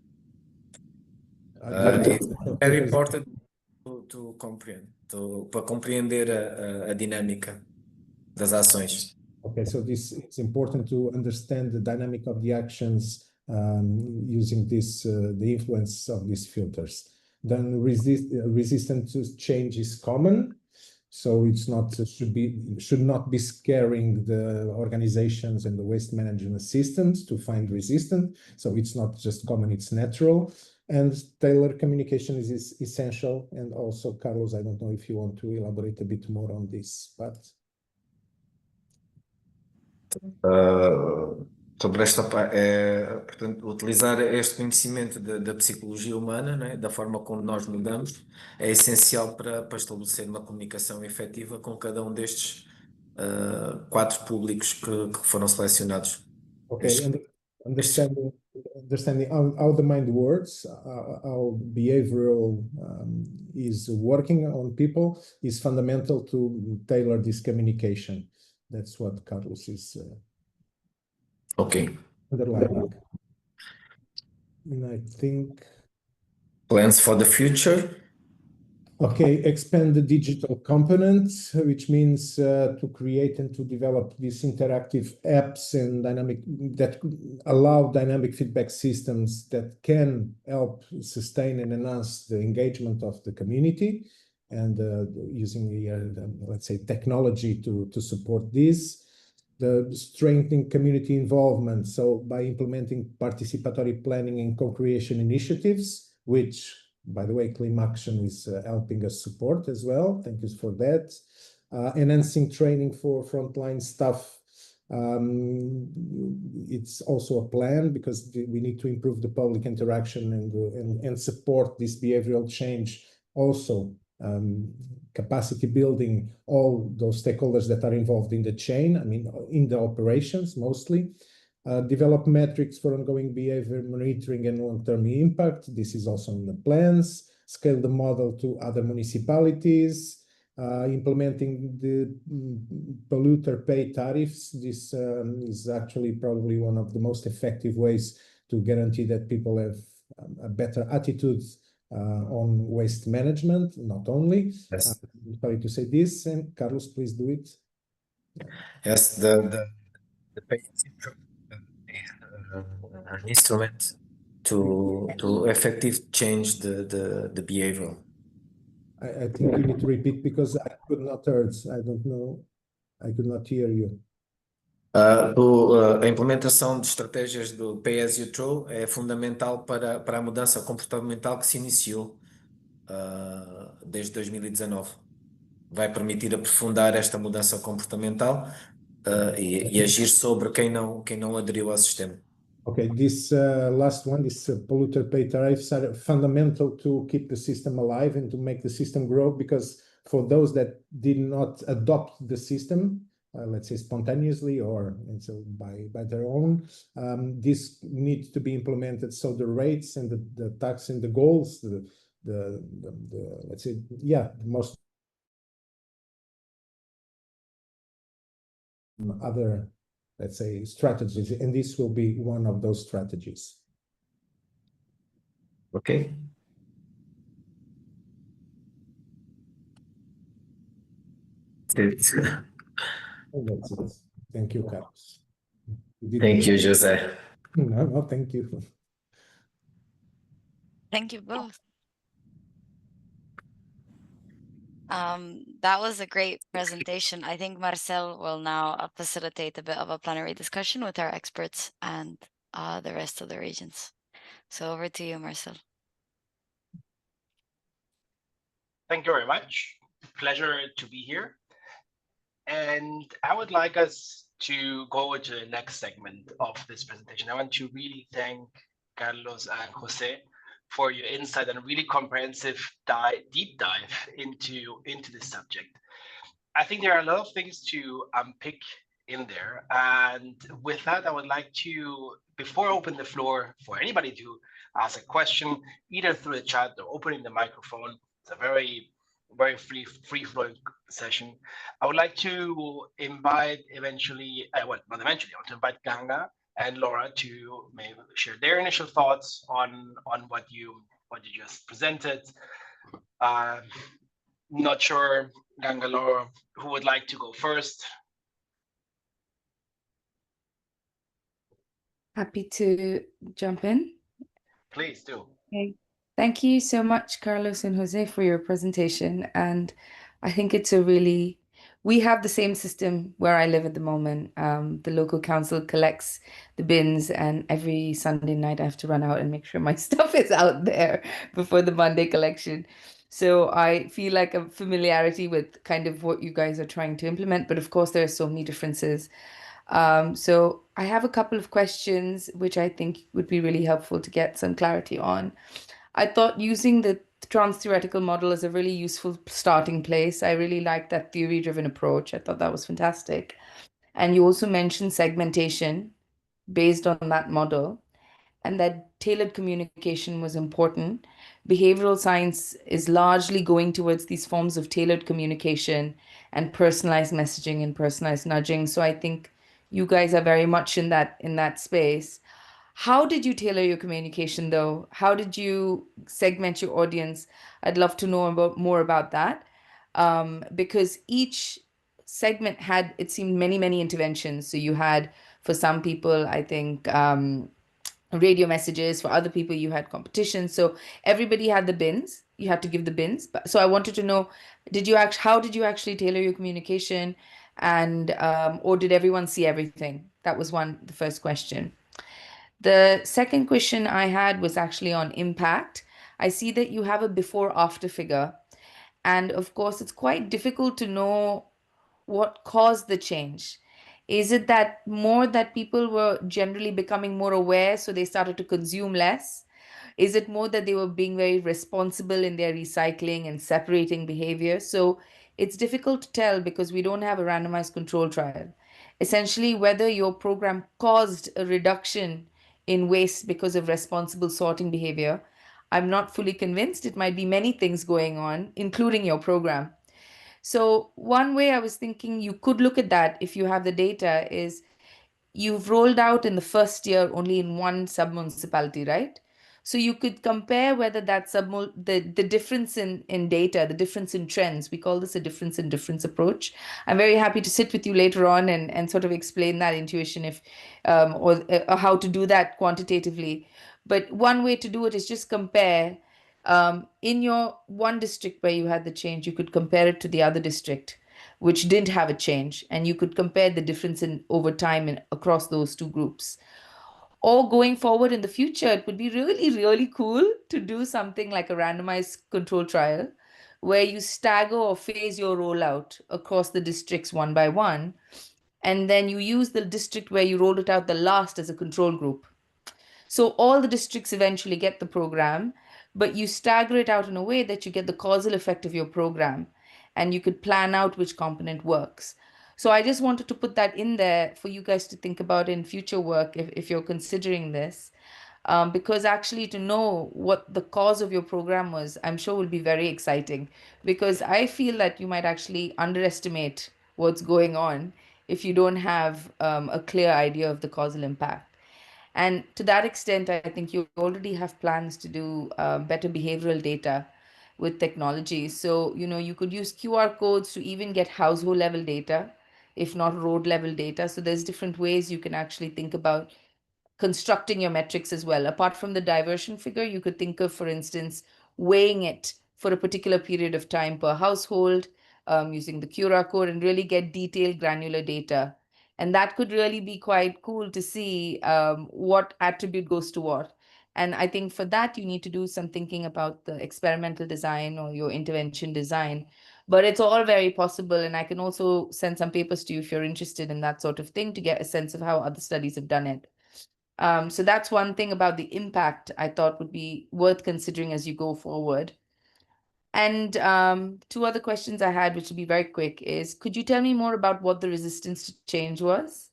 It's very important to compreend, para compreender a dinâmica das ações. Okay, so it's important to understand the dynamic of the actions using this the influence of these filters. Then resistance to change is common, so it's not should not be scaring the organizations and the waste management systems to find resistance. So it's not just common; it's natural. And tailored communication is essential. And also, Carlos, I don't know if you want to elaborate a bit more on this, but. Sobre esta portanto, utilizar este conhecimento da psicologia humana, né, da forma como nós mudamos, é essencial para estabelecer uma comunicação efetiva com cada um destes 4 públicos que foram selecionados. Okay, understanding how the mind works, how behavioral is working on people is fundamental to tailor this communication. That's what Carlos is underlining. And I think plans for the future. Okay, expand the digital component, which means to create and to develop these interactive apps and that allow dynamic feedback systems that can help sustain and enhance the engagement of the community, and using let's say technology to support this. The strengthening community involvement, so by implementing participatory planning and co-creation initiatives, which, by the way, Clim Action is helping us support as well. Thank you for that. Enhancing training for frontline staff. It's also a plan, because we need to improve the public interaction and support this behavioral change. Also, capacity building all those stakeholders that are involved in the chain, I mean, in the operations mostly. Develop metrics for ongoing behavior monitoring and long-term impact. This is also in the plans. Scale the model to other municipalities. Implementing the polluter pay tariffs. This is actually probably one of the most effective ways to guarantee that people have a better attitude on waste management, not only. Yes. Sorry to say this, and Carlos, please do it. Yes, the pay is an instrument to effectively change the behavior. I think you need to repeat, because I could not hear. I don't know. I could not hear you. A implementação de estratégias do Pay As You Throw é fundamental para a mudança comportamental que se iniciou desde 2019. Vai permitir aprofundar esta mudança comportamental e agir sobre quem não aderiu ao sistema. Okay, this last one, this polluter pay tariffs are fundamental to keep the system alive and to make the system grow, because for those that did not adopt the system, let's say spontaneously or so by their own, this needs to be implemented. So the rates and the tax and the goals, the let's say, the most other, let's say, strategies, and this will be one of those strategies. Okay. That's it. Thank you, Carlos. Thank you, José. No, thank you. Thank you both. That was a great presentation. I think Marcel will now facilitate a bit of a plenary discussion with our experts and the rest of the regions. So over to you, Marcel. Thank you very much. Pleasure to be here. And I would like us to go to the next segment of this presentation. I want to really thank Carlos and Jose, for your insight and really comprehensive deep dive into this subject. I think there are a lot of things to unpick in there. And with that, I would like to, before I open the floor for anybody to ask a question, either through the chat or opening the microphone, it's a very free flowing session. I would like to invite eventually, well, not eventually, I want to invite Ganga and Laura to maybe share their initial thoughts on what you just presented. Not sure, Ganga, Laura, who would like to go first? Happy to jump in. Please do. Okay. Thank you so much, Carlos and Jose, for your presentation. And I think it's we have the same system where I live at the moment. The local council collects the bins, and every Sunday night I have to run out and make sure my stuff is out there before the Monday collection. So I feel like a familiarity with kind of what you guys are trying to implement. But of course, there are so many differences. So I have a couple of questions which I think would be really helpful to get some clarity on. I thought using the trans-theoretical model is a really useful starting place. I really like that theory-driven approach. I thought that was fantastic. And you also mentioned segmentation based on that model, and that tailored communication was important. Behavioral science is largely going towards these forms of tailored communication and personalized messaging and personalized nudging. So I think you guys are very much in that space. How did you tailor your communication though? How did you segment your audience? I'd love to know more about that. Because each segment had, it seemed, many interventions. So you had, for some people, I think, radio messages. For other people, you had competitions. So everybody had the bins. You had to give the bins. So I wanted to know, how did you actually tailor your communication, and or did everyone see everything? That was the first question. The second question I had was actually on impact. I see that you have a before after figure. And of course, it's quite difficult to know what caused the change. Is it that people were generally becoming more aware, so they started to consume less? Is it more that they were being very responsible in their recycling and separating behavior? So it's difficult to tell because we don't have a randomized control trial. Essentially, whether your program caused a reduction in waste because of responsible sorting behavior, I'm not fully convinced. It might be many things going on, including your program. So one way I was thinking you could look at that if you have the data is you've rolled out in the first year only in one sub-municipality, right? So you could compare whether that the difference in data, the difference in trends, we call this a difference in difference approach. I'm very happy to sit with you later on and sort of explain that intuition or how to do that quantitatively. But one way to do it is just compare in your one district where you had the change, you could compare it to the other district which didn't have a change, and you could compare the difference in over time across those two groups. Or going forward in the future, it would be really cool to do something like a randomized control trial where you stagger or phase your rollout across the districts one by one, and then you use the district where you rolled it out the last as a control group. So all the districts eventually get the program, but you stagger it out in a way that you get the causal effect of your program, and you could plan out which component works. So I just wanted to put that in there for you guys to think about in future work if you're considering this. Because actually to know what the cause of your program was, I'm sure will be very exciting, because I feel that you might actually underestimate what's going on if you don't have a clear idea of the causal impact. And to that extent, I think you already have plans to do better behavioral data with technology. So, you could use QR codes to even get household level data, if not road level data. So there's different ways you can actually think about constructing your metrics as well. Apart from the diversion figure, you could think of, for instance, weighing it for a particular period of time per household using the QR code and really get detailed granular data. And that could really be quite cool to see what attribute goes to what. And I think for that, you need to do some thinking about the experimental design or your intervention design. But it's all very possible. And I can also send some papers to you if you're interested in that sort of thing to get a sense of how other studies have done it. So that's one thing about the impact I thought would be worth considering as you go forward. And two other questions I had, which will be very quick, is could you tell me more about what the resistance to change was?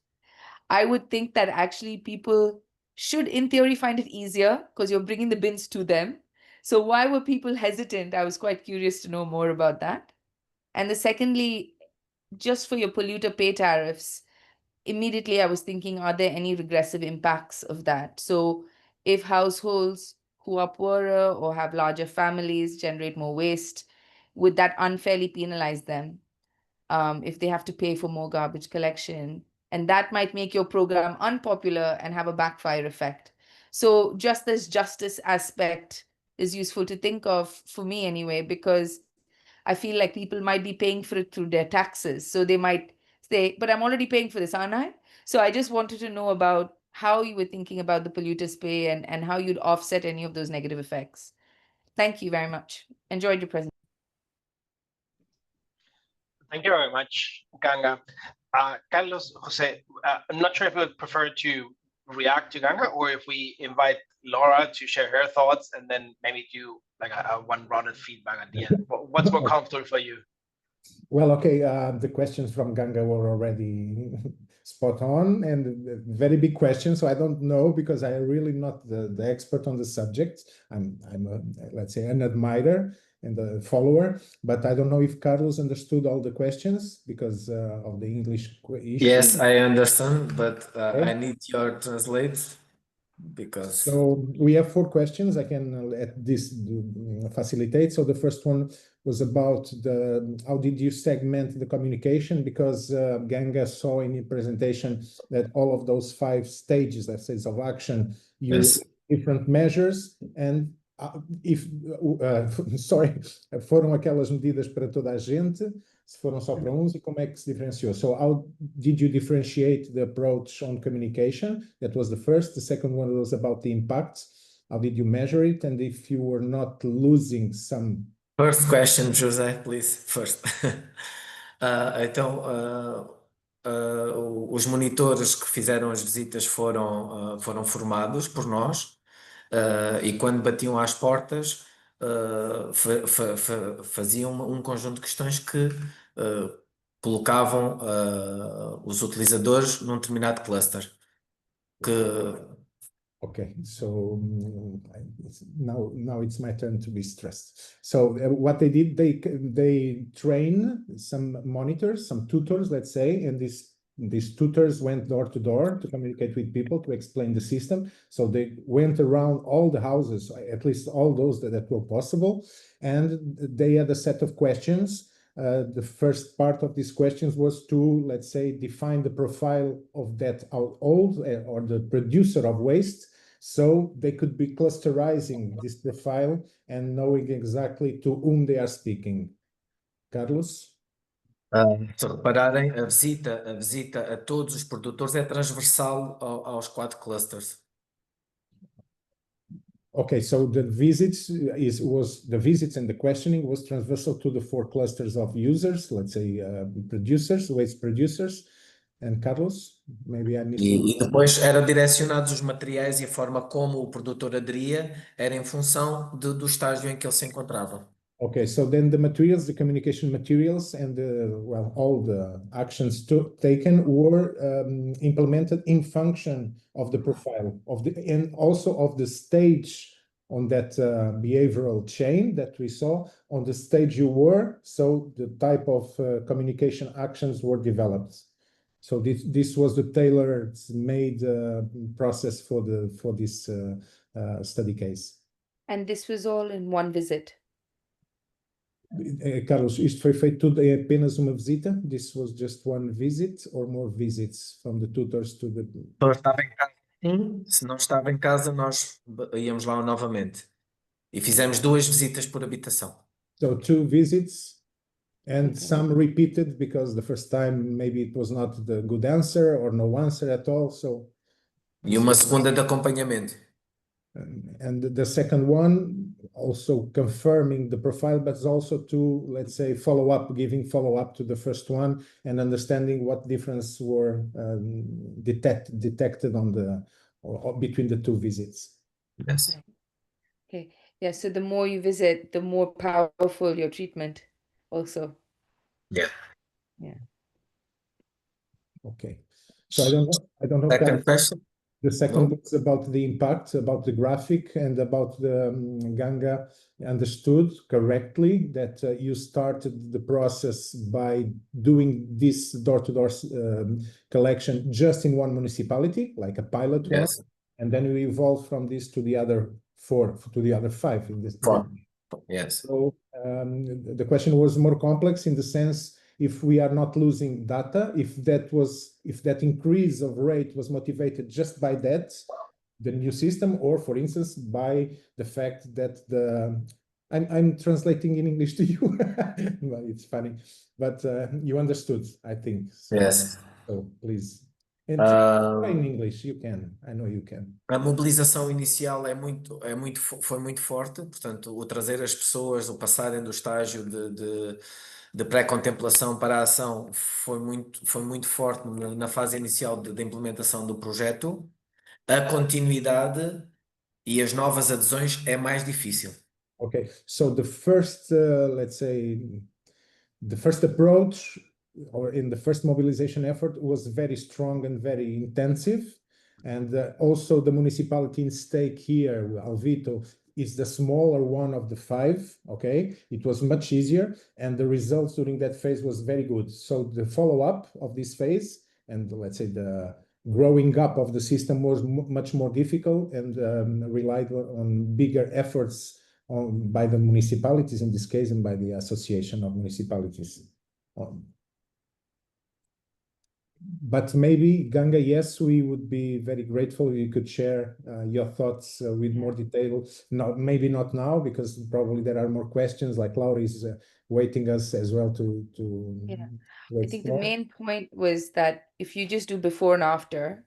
I would think that actually people should, in theory, find it easier because you're bringing the bins to them. So why were people hesitant? I was quite curious to know more about that. And the secondly, just for your polluter pay tariffs, immediately I was thinking, are there any regressive impacts of that? So if households who are poorer or have larger families generate more waste, would that unfairly penalize them if they have to pay for more garbage collection? And that might make your program unpopular and have a backfire effect. So just this justice aspect is useful to think of for me anyway, because I feel like people might be paying for it through their taxes. So they might say, but I'm already paying for this, aren't I? So I just wanted to know about how you were thinking about the polluters pay and how you'd offset any of those negative effects. Thank you very much. Enjoyed your presentation. Thank you very much, Ganga. Carlos, Jose, I'm not sure if you would prefer to react to Ganga or if we invite Laura to share her thoughts and then maybe do like a one-rounded feedback at the end. What's more comfortable for you? Well, okay, the questions from Ganga were already spot on and very big questions. So I don't know because I am really not the expert on the subject. I'm let's say an admirer and a follower, but I don't know if Carlos understood all the questions because of the English issue. Yes, I understand, but I need your translate because. So we have 4 questions. I can let this facilitate. So the first one was about how did you segment the communication? Because Ganga saw in your presentation that all of those 5 stages, let's say, of action, use different measures and sorry, foram aquelas medidas para toda a gente, se foram só para uns e como é que se diferenciou? So how did you differentiate the approach on communication? That was the first. The second one was about the impacts. How did you measure it? And if you were not losing some... First question, José, please, first. Os monitores que fizeram as visitas foram formados por nós e quando batiam às portas faziam um conjunto de questões que colocavam os utilizadores num determinado cluster. Okay, so now it's my turn to be stressed. So what they did, they train some monitors, some tutors, let's say, and these tutors went door to door to communicate with people to explain the system. So they went around all the houses, at least all those that were possible, and they had a set of questions. The first part of these questions was to, let's say, define the profile of that household or the producer of waste, so they could be clusterizing this profile and knowing exactly to whom they are speaking. Carlos? Se repararem, a visita a todos os produtores é transversal aos 4 clusters. Okay, so the visits and the questioning was transversal to the 4 clusters of users, let's say producers, waste producers. And Carlos, maybe I missed. E depois eram direcionados os materiais e a forma como o produtor aderia era em função do estágio em que ele se encontrava. Okay, so then the materials, the communication materials, and well, all the actions taken were implemented in function of the profile and also of the stage on that behavioral chain that we saw. On the stage you were, so the type of communication actions were developed. So this was the tailored made process for this study case. And this was all in one visit? Carlos, isto foi feito tudo em apenas uma visita? This was just one visit or more visits from the tutors to the... Se estava em casa, sim. Se não estava em casa, nós íamos lá novamente. E fizemos 2 visitas por habitação. So 2 visits and some repeated because the first time maybe it was not the good answer or no answer at all. So... E uma segunda de acompanhamento. And the second one, also confirming the profile, but also to, let's say, giving follow-up to the first one and understanding what difference were detected on or between the two visits. Yes. Okay. Yeah. So the more you visit, the more powerful your treatment also. Yeah. Yeah. Okay. So I don't know, Second Carlos. question. The second No? was about the impact, about the graphic, and about the Ganga understood correctly that you started the process by doing this door-to-door collection just in one municipality, like a pilot one, Yes. and then we evolved from this to the other four, to the other five in this. Four. Yes. So the question was more complex in the sense, if we are not losing data, if that increase of rate was motivated just by that, the new system, or for instance by the fact that I'm translating in English to you. Well, it's funny, but you understood, I think. So, Yes. so please, and try in English. You can. I know you can. A mobilização inicial foi muito forte, portanto, o trazer as pessoas, o passarem do estágio de pré-contemplação para a ação foi muito forte na fase inicial de implementação do projeto. A continuidade e as novas adesões é mais difícil. Okay, so the first, let's say, the first approach, or in the first mobilization effort, was very strong and very intensive. And also the municipality in stake here, Alvito, is the smaller one of the five, okay? It was much easier, and the results during that phase was very good. So the follow-up of this phase, and let's say the growing up of the system, was much more difficult, and relied on bigger efforts by the municipalities in this case, and by the association of municipalities. But maybe, Ganga, yes, we would be very grateful if you could share your thoughts with more detail. No, maybe not now, because probably there are more questions, like Laura is waiting us as well to I think the main point was that if you just do before and after,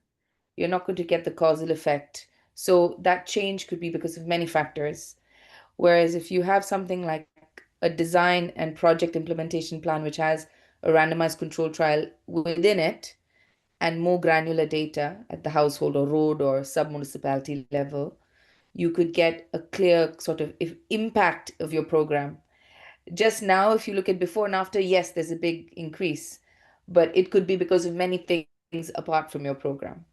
you're not going to get the causal effect. So that change could be because of many factors. Whereas if you have something like a design and project implementation plan, which has a randomized control trial within it, and more granular data at the household or road or sub-municipality level, you could get a clear sort of impact of your program. Just now, if you look at before and after, yes, there's a big increase, but it could be because of many things apart from your program.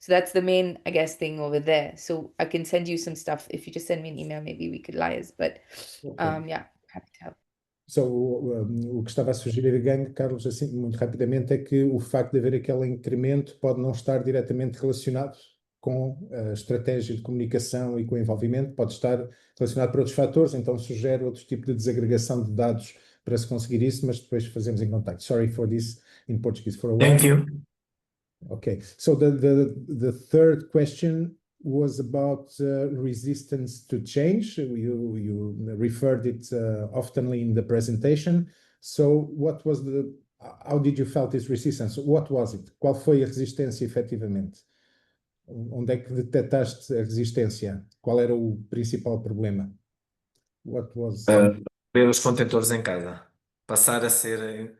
So that's the main, I guess, thing over there. So I can send you some stuff. If you just send me an email, maybe we could liaise. But yeah, happy to help. So, o que estava a sugerir a Gang, Carlos, assim, muito rapidamente, é que o facto de haver aquele incremento pode não estar diretamente relacionado com a estratégia de comunicação e com o envolvimento, pode estar relacionado por outros fatores, então sugere outro tipo de desagregação de dados para se conseguir isso, mas depois fazemos em contato. Sorry for this in Portuguese for a while. Thank you. Okay, so the third question was about resistance to change. You referred it oftenly in the presentation. So what was how did you felt this resistance? What was it? Qual foi a resistência efetivamente? Onde é que detectaste a resistência? Qual era o principal problema? What was... Ver os contentores em casa. Passar a ser...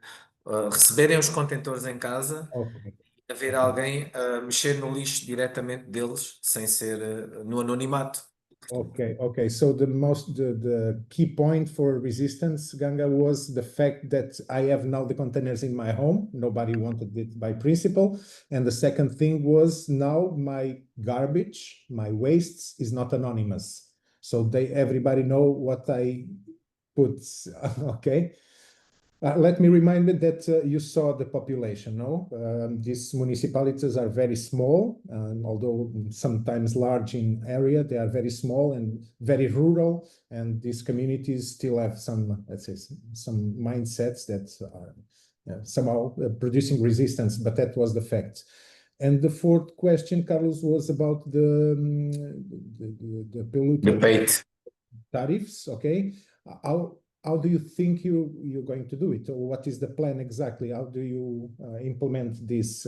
receberem os contentores em casa... Okay. Haver alguém a mexer no lixo diretamente deles, sem ser no anonimato. Okay. So the key point for resistance, Ganga, was the fact that I have now the containers in my home. Nobody wanted it by principle. And the second thing was, now my garbage, my wastes, is not anonymous. So everybody know what I put. Okay. Let me remind you that you saw the population, no? These municipalities are very small, although sometimes large in area, they are very small and very rural, and these communities still have some, let's say, some mindsets that are somehow producing resistance, but that was the fact. And the fourth question, Carlos, was about the pollutant tariffs, okay? How do you think you're going to do it? Or what is the plan exactly? How do you implement this?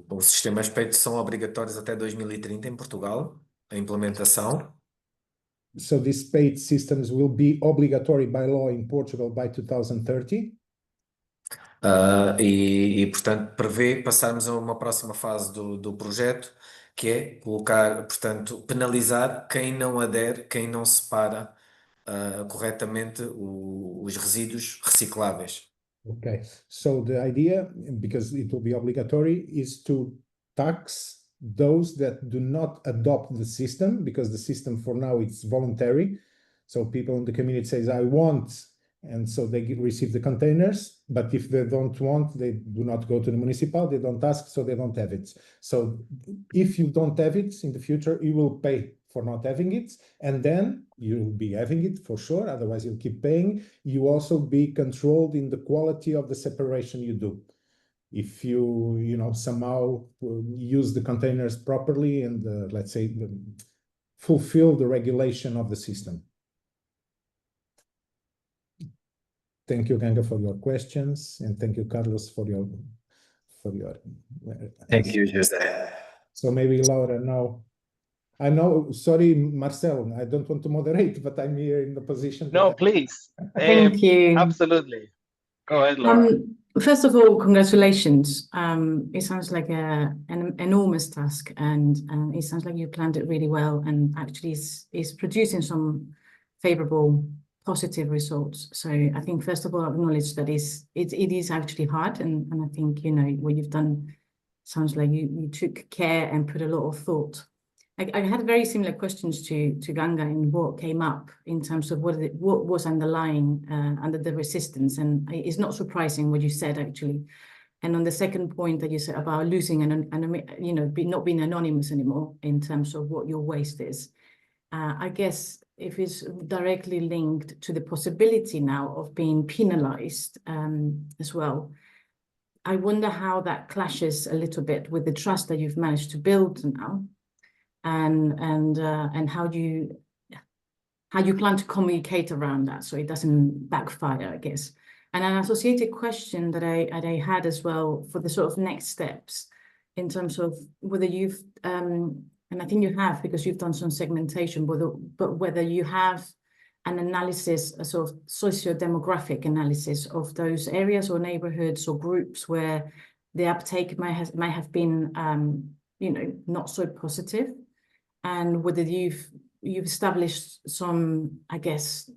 Os sistemas PEIT são obrigatórios até 2030 em Portugal, a implementação. So these PEIT systems will be obligatory by law in Portugal by 2030? Portanto, prevê passarmos a uma próxima fase do projeto, que é colocar, portanto, penalizar quem não adere, quem não separa corretamente os resíduos recicláveis. Okay, so the idea, because it will be obligatory, is to tax those that do not adopt the system, because the system for now it's voluntary. So people in the community says, I want, and so they receive the containers, but if they don't want, they do not go to the municipal, they don't ask, so they don't have it. So if you don't have it in the future, you will pay for not having it, and then you'll be having it for sure, otherwise you'll keep paying. You also be controlled in the quality of the separation you do. If you somehow use the containers properly and let's say fulfill the regulation of the system. Thank you, Ganga, for your questions, and thank you, Carlos, for your Thank you, Jose. So maybe Laura now. I know, sorry, Marcel, I don't want to moderate, but I'm here in the position. No, please. Thank you. Absolutely. Go ahead, Laura. First of all, congratulations. It sounds like an enormous task, and it sounds like you planned it really well, and actually is producing some favorable, positive results. So I think first of all, acknowledge that it is actually hard, and I think what you've done sounds like you took care and put a lot of thought. I had very similar questions to Ganga in what came up in terms of what was underlying under the resistance, and it's not surprising what you said actually. And on the second point that you said about losing and not being anonymous anymore in terms of what your waste is, I guess if it's directly linked to the possibility now of being penalized as well, I wonder how that clashes a little bit with the trust that you've managed to build now. And how you plan to communicate around that so it doesn't backfire, I guess. And an associated question that I had as well for the sort of next steps in terms of whether you've and I think you have because you've done some segmentation, but whether you have an analysis, a sort of socio-demographic analysis of those areas or neighborhoods or groups where the uptake may have been not so positive. And whether you've established some, I guess,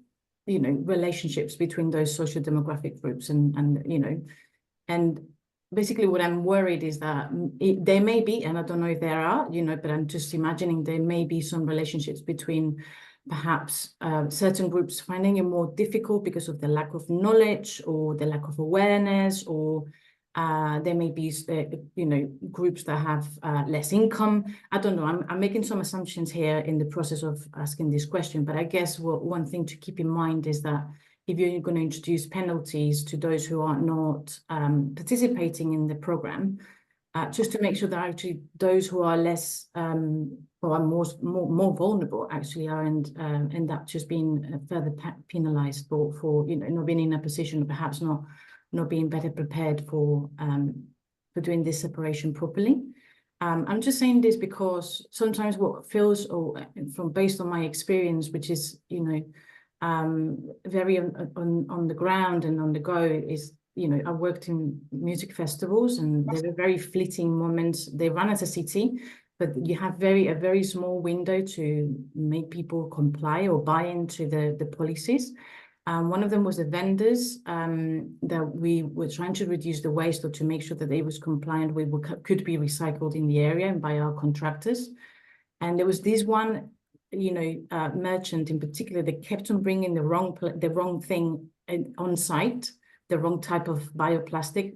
relationships between those social demographic groups and basically what I'm worried is that there may be, and I don't know if there are, but I'm just imagining there may be some relationships between perhaps certain groups finding it more difficult because of the lack of knowledge or the lack of awareness, or there may be, groups that have less income. I don't know. I'm making some assumptions here in the process of asking this question, but I guess one thing to keep in mind is that if you're going to introduce penalties to those who are not participating in the program, just to make sure that actually those who are less or are more vulnerable actually are end up just being further penalized for not being in a position, or perhaps not being better prepared for doing this separation properly. I'm just saying this because sometimes what feels, or based on my experience, which is very on the ground and on the go, is I worked in music festivals, and there were very fleeting moments. They run as a city, but you have a very small window to make people comply or buy into the policies. One of them was the vendors that we were trying to reduce the waste, or to make sure that they was compliant with what could be recycled in the area and by our contractors. And there was this one, merchant in particular that kept on bringing the wrong thing on site, the wrong type of bioplastic,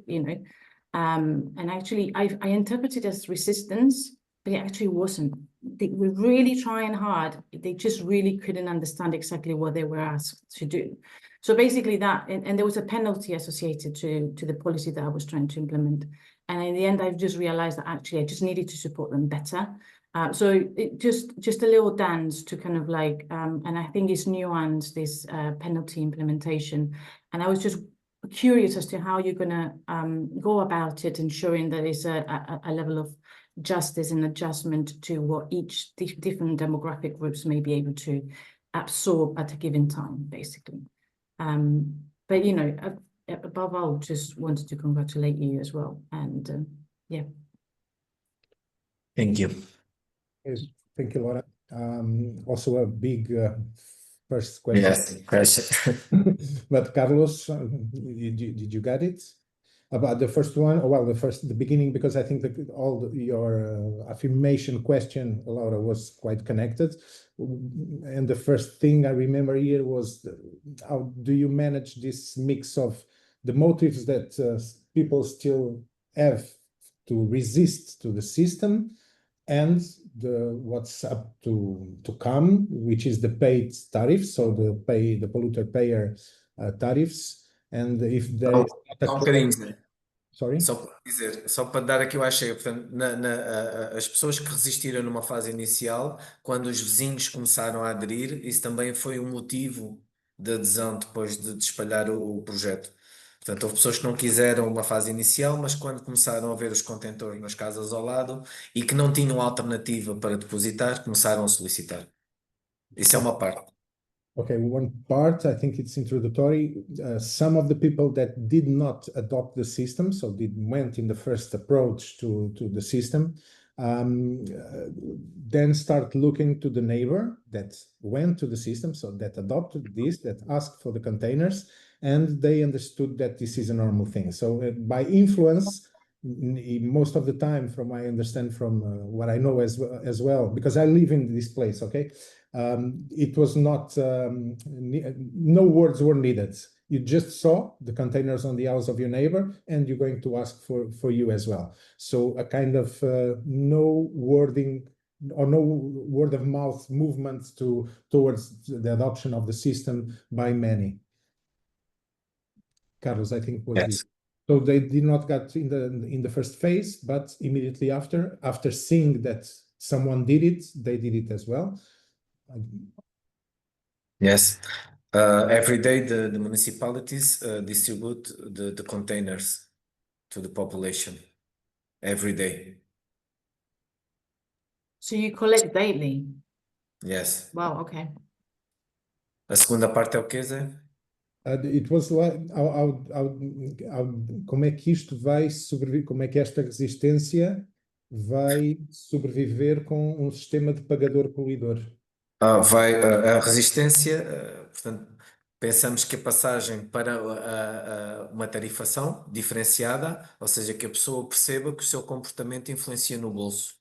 and actually I interpreted it as resistance, but it actually wasn't. They were really trying hard. They just really couldn't understand exactly what they were asked to do. So basically that, and there was a penalty associated to the policy that I was trying to implement. And in the end, I've just realized that actually I just needed to support them better. So it just a little dance to kind of like, and I think it's nuanced, this penalty implementation. And I was just curious as to how you're going to go about it, ensuring that it's a level of justice and adjustment to what each different demographic groups may be able to absorb at a given time, basically. But above all, just wanted to congratulate you as well. And yeah. Thank you. Yes, thank you, Laura. Also a big first question. Yes, question. But Carlos, did you get it? About the first one? Oh, well, the beginning, because I think that your affirmation question, Laura, was quite connected. And the first thing I remember here was how do you manage this mix of the motives that people still have to resist to the system and what's up to come, which is the paid tariffs, so the polluter payer tariffs, and if there is Só um bocadinho, Zé. Sorry? Só para dizer, só para dar aqui o achei, portanto, as pessoas que resistiram numa fase inicial, quando os vizinhos começaram a aderir, isso também foi um motivo de adesão depois de espalhar o projeto. Portanto, houve pessoas que não quiseram uma fase inicial, mas quando começaram a ver os contentores nas casas ao lado e que não tinham alternativa para depositar, começaram a solicitar. Isso é uma parte. Okay, one part, I think it's introductory. Some of the people that did not adopt the system, so went in the first approach to the system, then start looking to the neighbor that went to the system, so that adopted this, that asked for the containers, and they understood that this is a normal thing. So by influence, most of the time, from what I understand from what I know as well, because I live in this place, okay? It was not, no words were needed. You just saw the containers on the house of your neighbor and you're going to ask for you as well. So a kind of no wording or no word of mouth movement towards the adoption of the system by many. Carlos, I think was this. So they did not get in the first phase, but immediately after seeing that someone did it, they did it as well. Yes. Every day the municipalities distribute the containers to the population. Every day. So you collect daily? Yes. Wow, okay. A segunda parte é o quê, Zé? It was like como é que isto vai sobreviver, como é que esta resistência vai sobreviver com um sistema de pagador-poluidor? A resistência, portanto, pensamos que a passagem para uma tarifação diferenciada, ou seja, que a pessoa perceba que o seu comportamento influencia no bolso.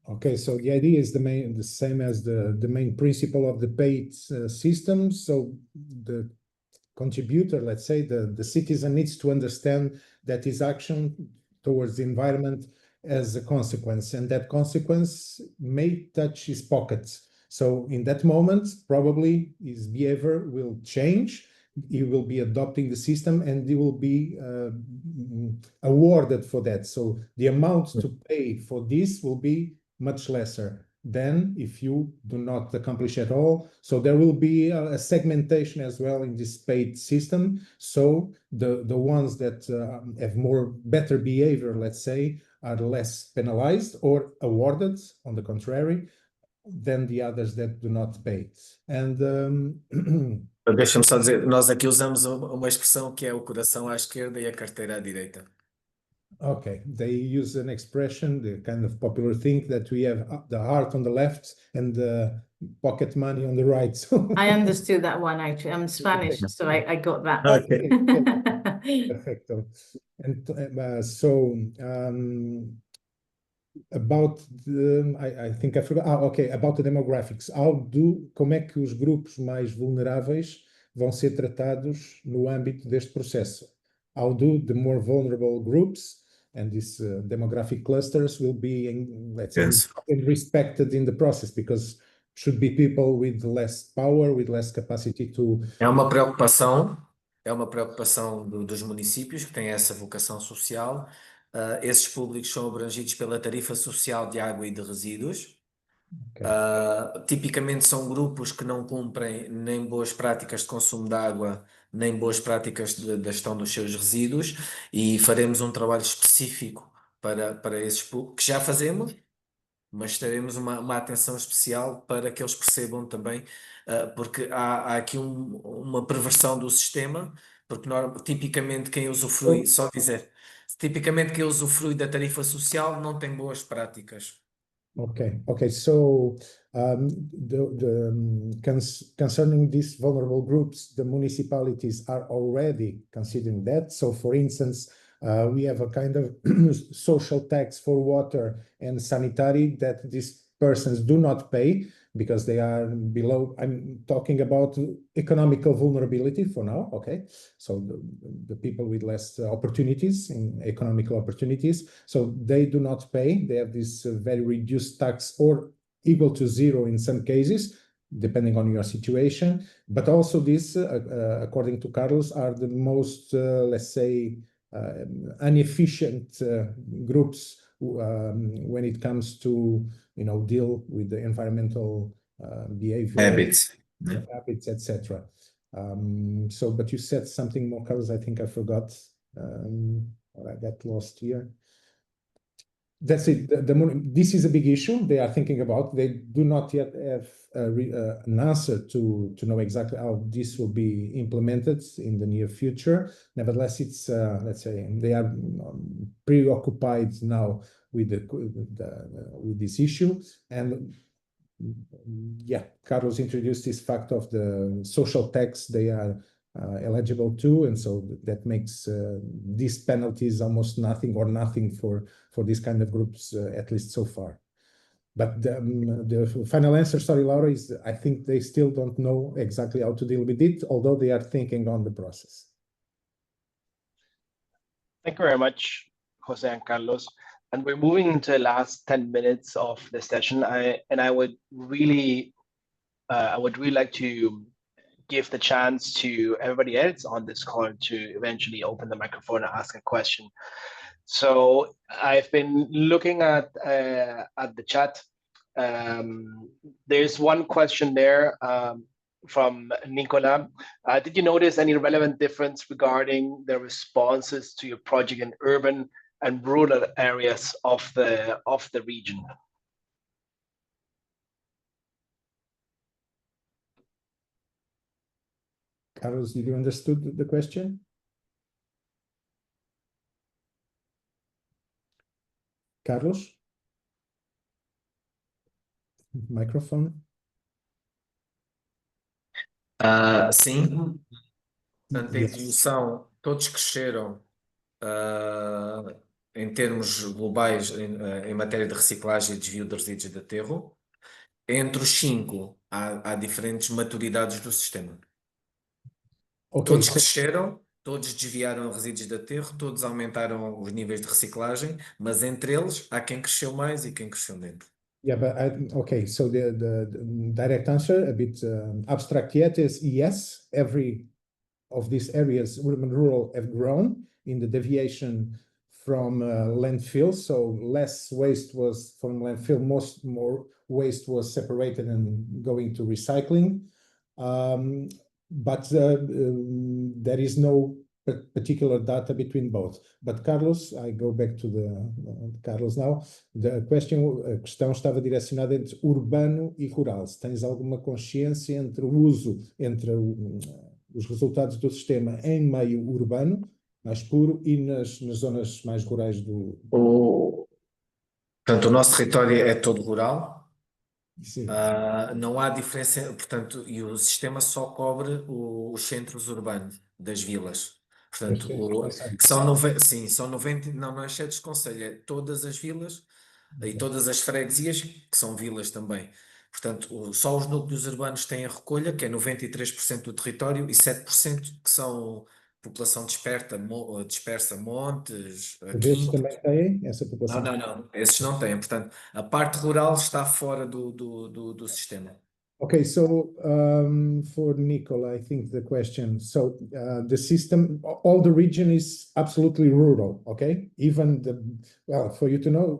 Okay, so the idea is the same as the main principle of the paid system. So the contributor, let's say, the citizen needs to understand that his action towards the environment has a consequence, and that consequence may touch his pockets. So in that moment, probably his behavior will change. He will be adopting the system and he will be awarded for that. So the amount to pay for this will be much lesser than if you do not accomplish at all. So there will be a segmentation as well in this paid system. So the ones that have better behavior, let's say, are less penalized or awarded, on the contrary, than the others that do not pay. And Deixa-me só dizer, nós aqui usamos uma expressão que é o coração à esquerda e a carteira à direita. Okay, they use an expression, the kind of popular thing that we have the heart on the left and the pocket money on the right. So I understood that one actually. I'm Spanish, so I got that. Okay. Perfecto. And about I think I forgot. Okay, about the demographics. Como é que os grupos mais vulneráveis vão ser tratados no âmbito deste processo? How do the more vulnerable groups and these demographic clusters will be, let's say, respected in the process, because should be people with less power, with less capacity to. É uma preocupação dos municípios que têm essa vocação social. Esses públicos são abrangidos pela tarifa social de água e de resíduos. Tipicamente são grupos que não cumprem nem boas práticas de consumo de água, nem boas práticas de gestão dos seus resíduos, e faremos um trabalho específico para esses públicos, que já fazemos, mas teremos uma atenção especial para que eles percebam também, porque há aqui uma perversão do sistema, Porque tipicamente quem usufrui, só dizer, tipicamente quem usufrui da tarifa social não tem boas práticas. Okay. So concerning these vulnerable groups, the municipalities are already considering that. So, for instance, we have a kind of social tax for water and sanitary that these persons do not pay because they are below. I'm talking about economical vulnerability for now. Okay, so the people with less opportunities in economical opportunities, so they do not pay. They have this very reduced tax or equal to zero in some cases, depending on your situation. But also these, according to Carlos, are the most, let's say, inefficient groups when it comes to deal with the environmental behavior habits, etc. So, but you said something more, Carlos. I think I forgot. I got lost here. That's it. This is a big issue they are thinking about. They do not yet have an answer to know exactly how this will be implemented in the near future. Nevertheless, it's let's say they are preoccupied now with with this issue. And yeah, Carlos introduced this fact of the social tax they are eligible to, and so that makes these penalties almost nothing or nothing for these kind of groups, at least so far. But the final answer, sorry, Laura, is I think they still don't know exactly how to deal with it, although they are thinking on the process. Thank you very much, Jose and Carlos. And we're moving into the last 10 minutes of the session. I would really like to give the chance to everybody else on this call to eventually open the microphone and ask a question. So I've been looking at the chat. There's one question there from Nicola. Did you notice any relevant difference regarding the responses to your project in urban and rural areas of the region? Carlos, did you understood the question? Carlos? Microphone? Sim. Portanto, a evolução, todos cresceram em termos globais em matéria de reciclagem e desvio de resíduos de aterro. Entre os 5, há diferentes maturidades do sistema. Okay. Todos cresceram, todos desviaram resíduos de aterro, todos aumentaram os níveis de reciclagem, mas entre eles há quem cresceu mais e quem cresceu menos. Yeah, but okay, so the direct answer, a bit abstract yet, is yes, every of these areas, urban and rural, have grown in the deviation from landfill. So less waste was from landfill, more waste was separated and going to recycling. But there is no particular data between both. But Carlos, I go back to the Carlos now. A questão estava direcionada entre urbano e rural. Se tens alguma consciência entre o uso, entre os resultados do sistema em meio urbano, mais puro, e nas zonas mais rurais do... Portanto, o nosso território é todo rural. Sim. Não há diferença, portanto, e o sistema só cobre os centros urbanos das vilas. Portanto, são 90, não é exceto de concelho, é todas as vilas e todas as freguesias, que são vilas também. Portanto, só os núcleos urbanos têm a recolha, que é 93% do território, e 7% que são população dispersa, montes, Esses também têm essa população? Não. Esses não têm. Portanto, a parte rural está fora do sistema. Okay, so for Nicola, I think the question, so the system, all the region is absolutely rural, okay? Even well, for you to know,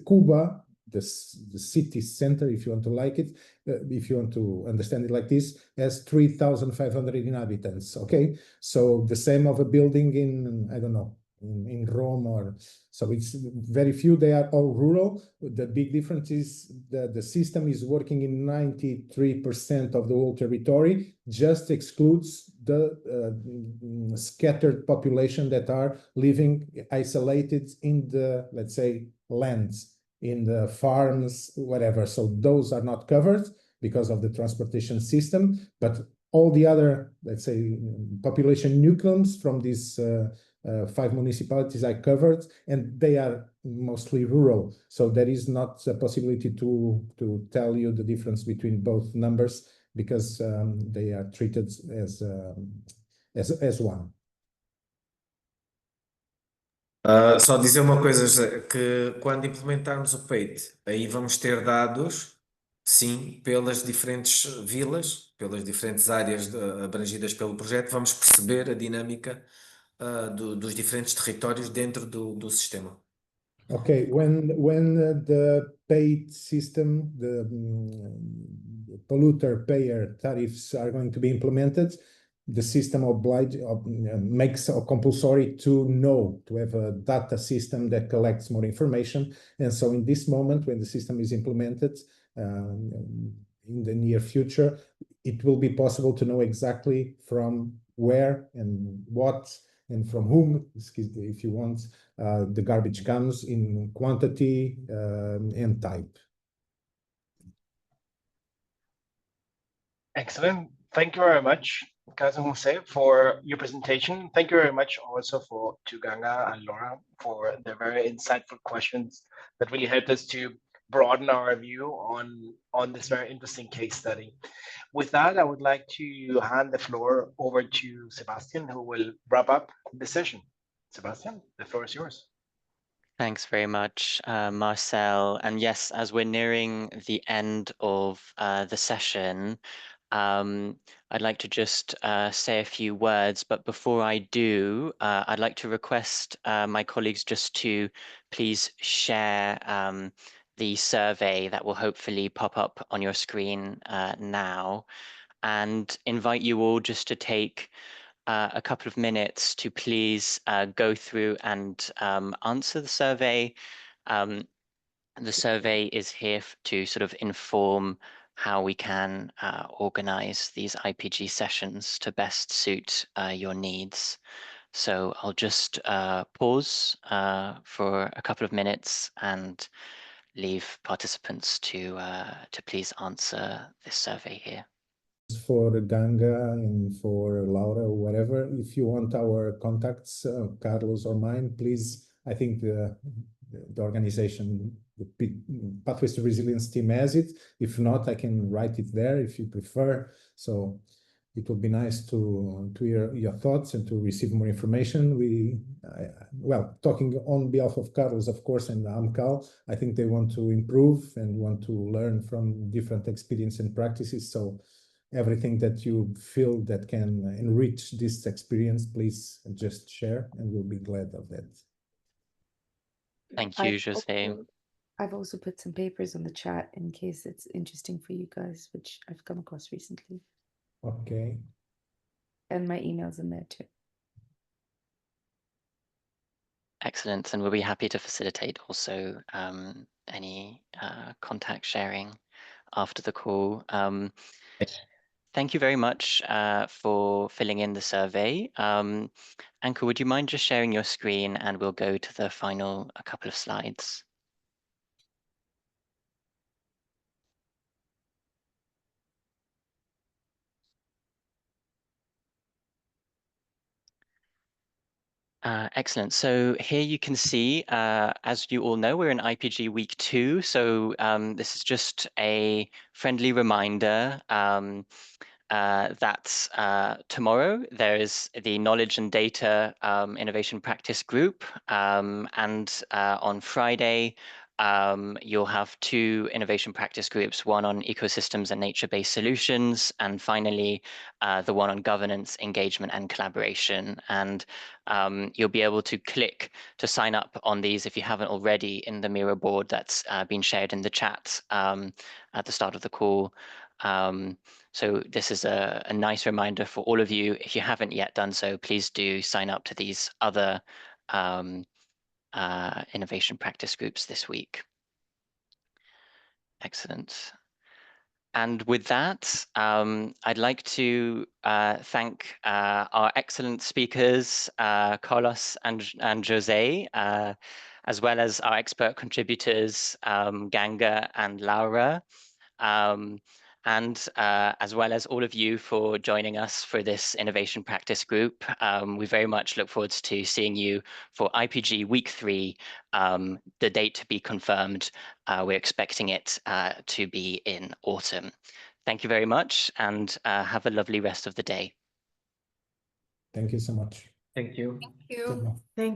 Cuba, the city center, if you want to like it, if you want to understand it like this, has 3,500 inhabitants, okay? So the same of a building in, I don't know, in Rome, or so it's very few. They are all rural. The big difference is that the system is working in 93% of the whole territory, just excludes the scattered population that are living isolated in the, let's say, lands, in the farms, whatever. So those are not covered because of the transportation system, but all the other, let's say, population nucleums from these 5 municipalities I covered, and they are mostly rural. So there is not a possibility to tell you the difference between both numbers, because they are treated as one. Só dizer uma coisa, José, que quando implementarmos o PAIT, aí vamos ter dados, sim, pelas diferentes vilas, pelas diferentes áreas abrangidas pelo projeto, vamos perceber a dinâmica dos diferentes territórios dentro do sistema. Okay, when the paid system, the polluter payer tariffs are going to be implemented, the system makes a compulsory to have a data system that collects more information. And so in this moment, when the system is implemented in the near future, it will be possible to know exactly from where and what and from whom, if you want, the garbage comes in quantity and type. Excellent. Thank you very much, Cousin Jose, for your presentation. Thank you very much also to Ganga and Laura for their very insightful questions that really helped us to broaden our view on this very interesting case study. With that, I would like to hand the floor over to Sebastian, who will wrap up the session. Sebastian, the floor is yours. Thanks very much, Marcel. And yes, as we're nearing the end of the session, I'd like to just say a few words, but before I do, I'd like to request my colleagues just to please share the survey that will hopefully pop up on your screen now, and invite you all just to take a couple of minutes to please go through and answer the survey. The survey is here to sort of inform how we can organize these IPG sessions to best suit your needs. So I'll just pause for a couple of minutes and leave participants to please answer this survey here. For Ganga and for Laura or whatever, if you want our contacts, Carlos or mine, please, I think the organization, the Pathways to Resilience team has it. If not, I can write it there if you prefer. So it would be nice to hear your thoughts and to receive more information. Well, talking on behalf of Carlos, of course, and AMCAL, I think they want to improve and want to learn from different experience and practices. So everything that you feel that can enrich this experience, please just share, and we'll be glad of that. Thank you, Jose. I've also put some papers on the chat in case it's interesting for you guys, which I've come across recently. Okay. And my email's in there too. Excellent, and we'll be happy to facilitate also any contact sharing after the call. Thank you very much for filling in the survey. Anka, would you mind just sharing your screen, and we'll go to the final couple of slides. Excellent. So here you can see, as you all know, we're in IPG week 2. So this is just a friendly reminder that tomorrow there is the Knowledge and Data Innovation Practice Group, and on Friday you'll have 2 innovation practice groups, one on ecosystems and nature-based solutions, and finally the one on governance, engagement, and collaboration. And you'll be able to click to sign up on these if you haven't already in the Miro board that's been shared in the chat at the start of the call. So this is a nice reminder for all of you. If you haven't yet done so, please do sign up to these other innovation practice groups this week. Excellent. And with that, I'd like to thank our excellent speakers, Carlos and Jose, as well as our expert contributors, Ganga and Laura, and as well as all of you for joining us for this innovation practice group. We very much look forward to seeing you for IPG Week 3, the date to be confirmed. We're expecting it to be in autumn. Thank you very much, and have a lovely rest of the day. Thank you so much. Thank you. Thank you. Thank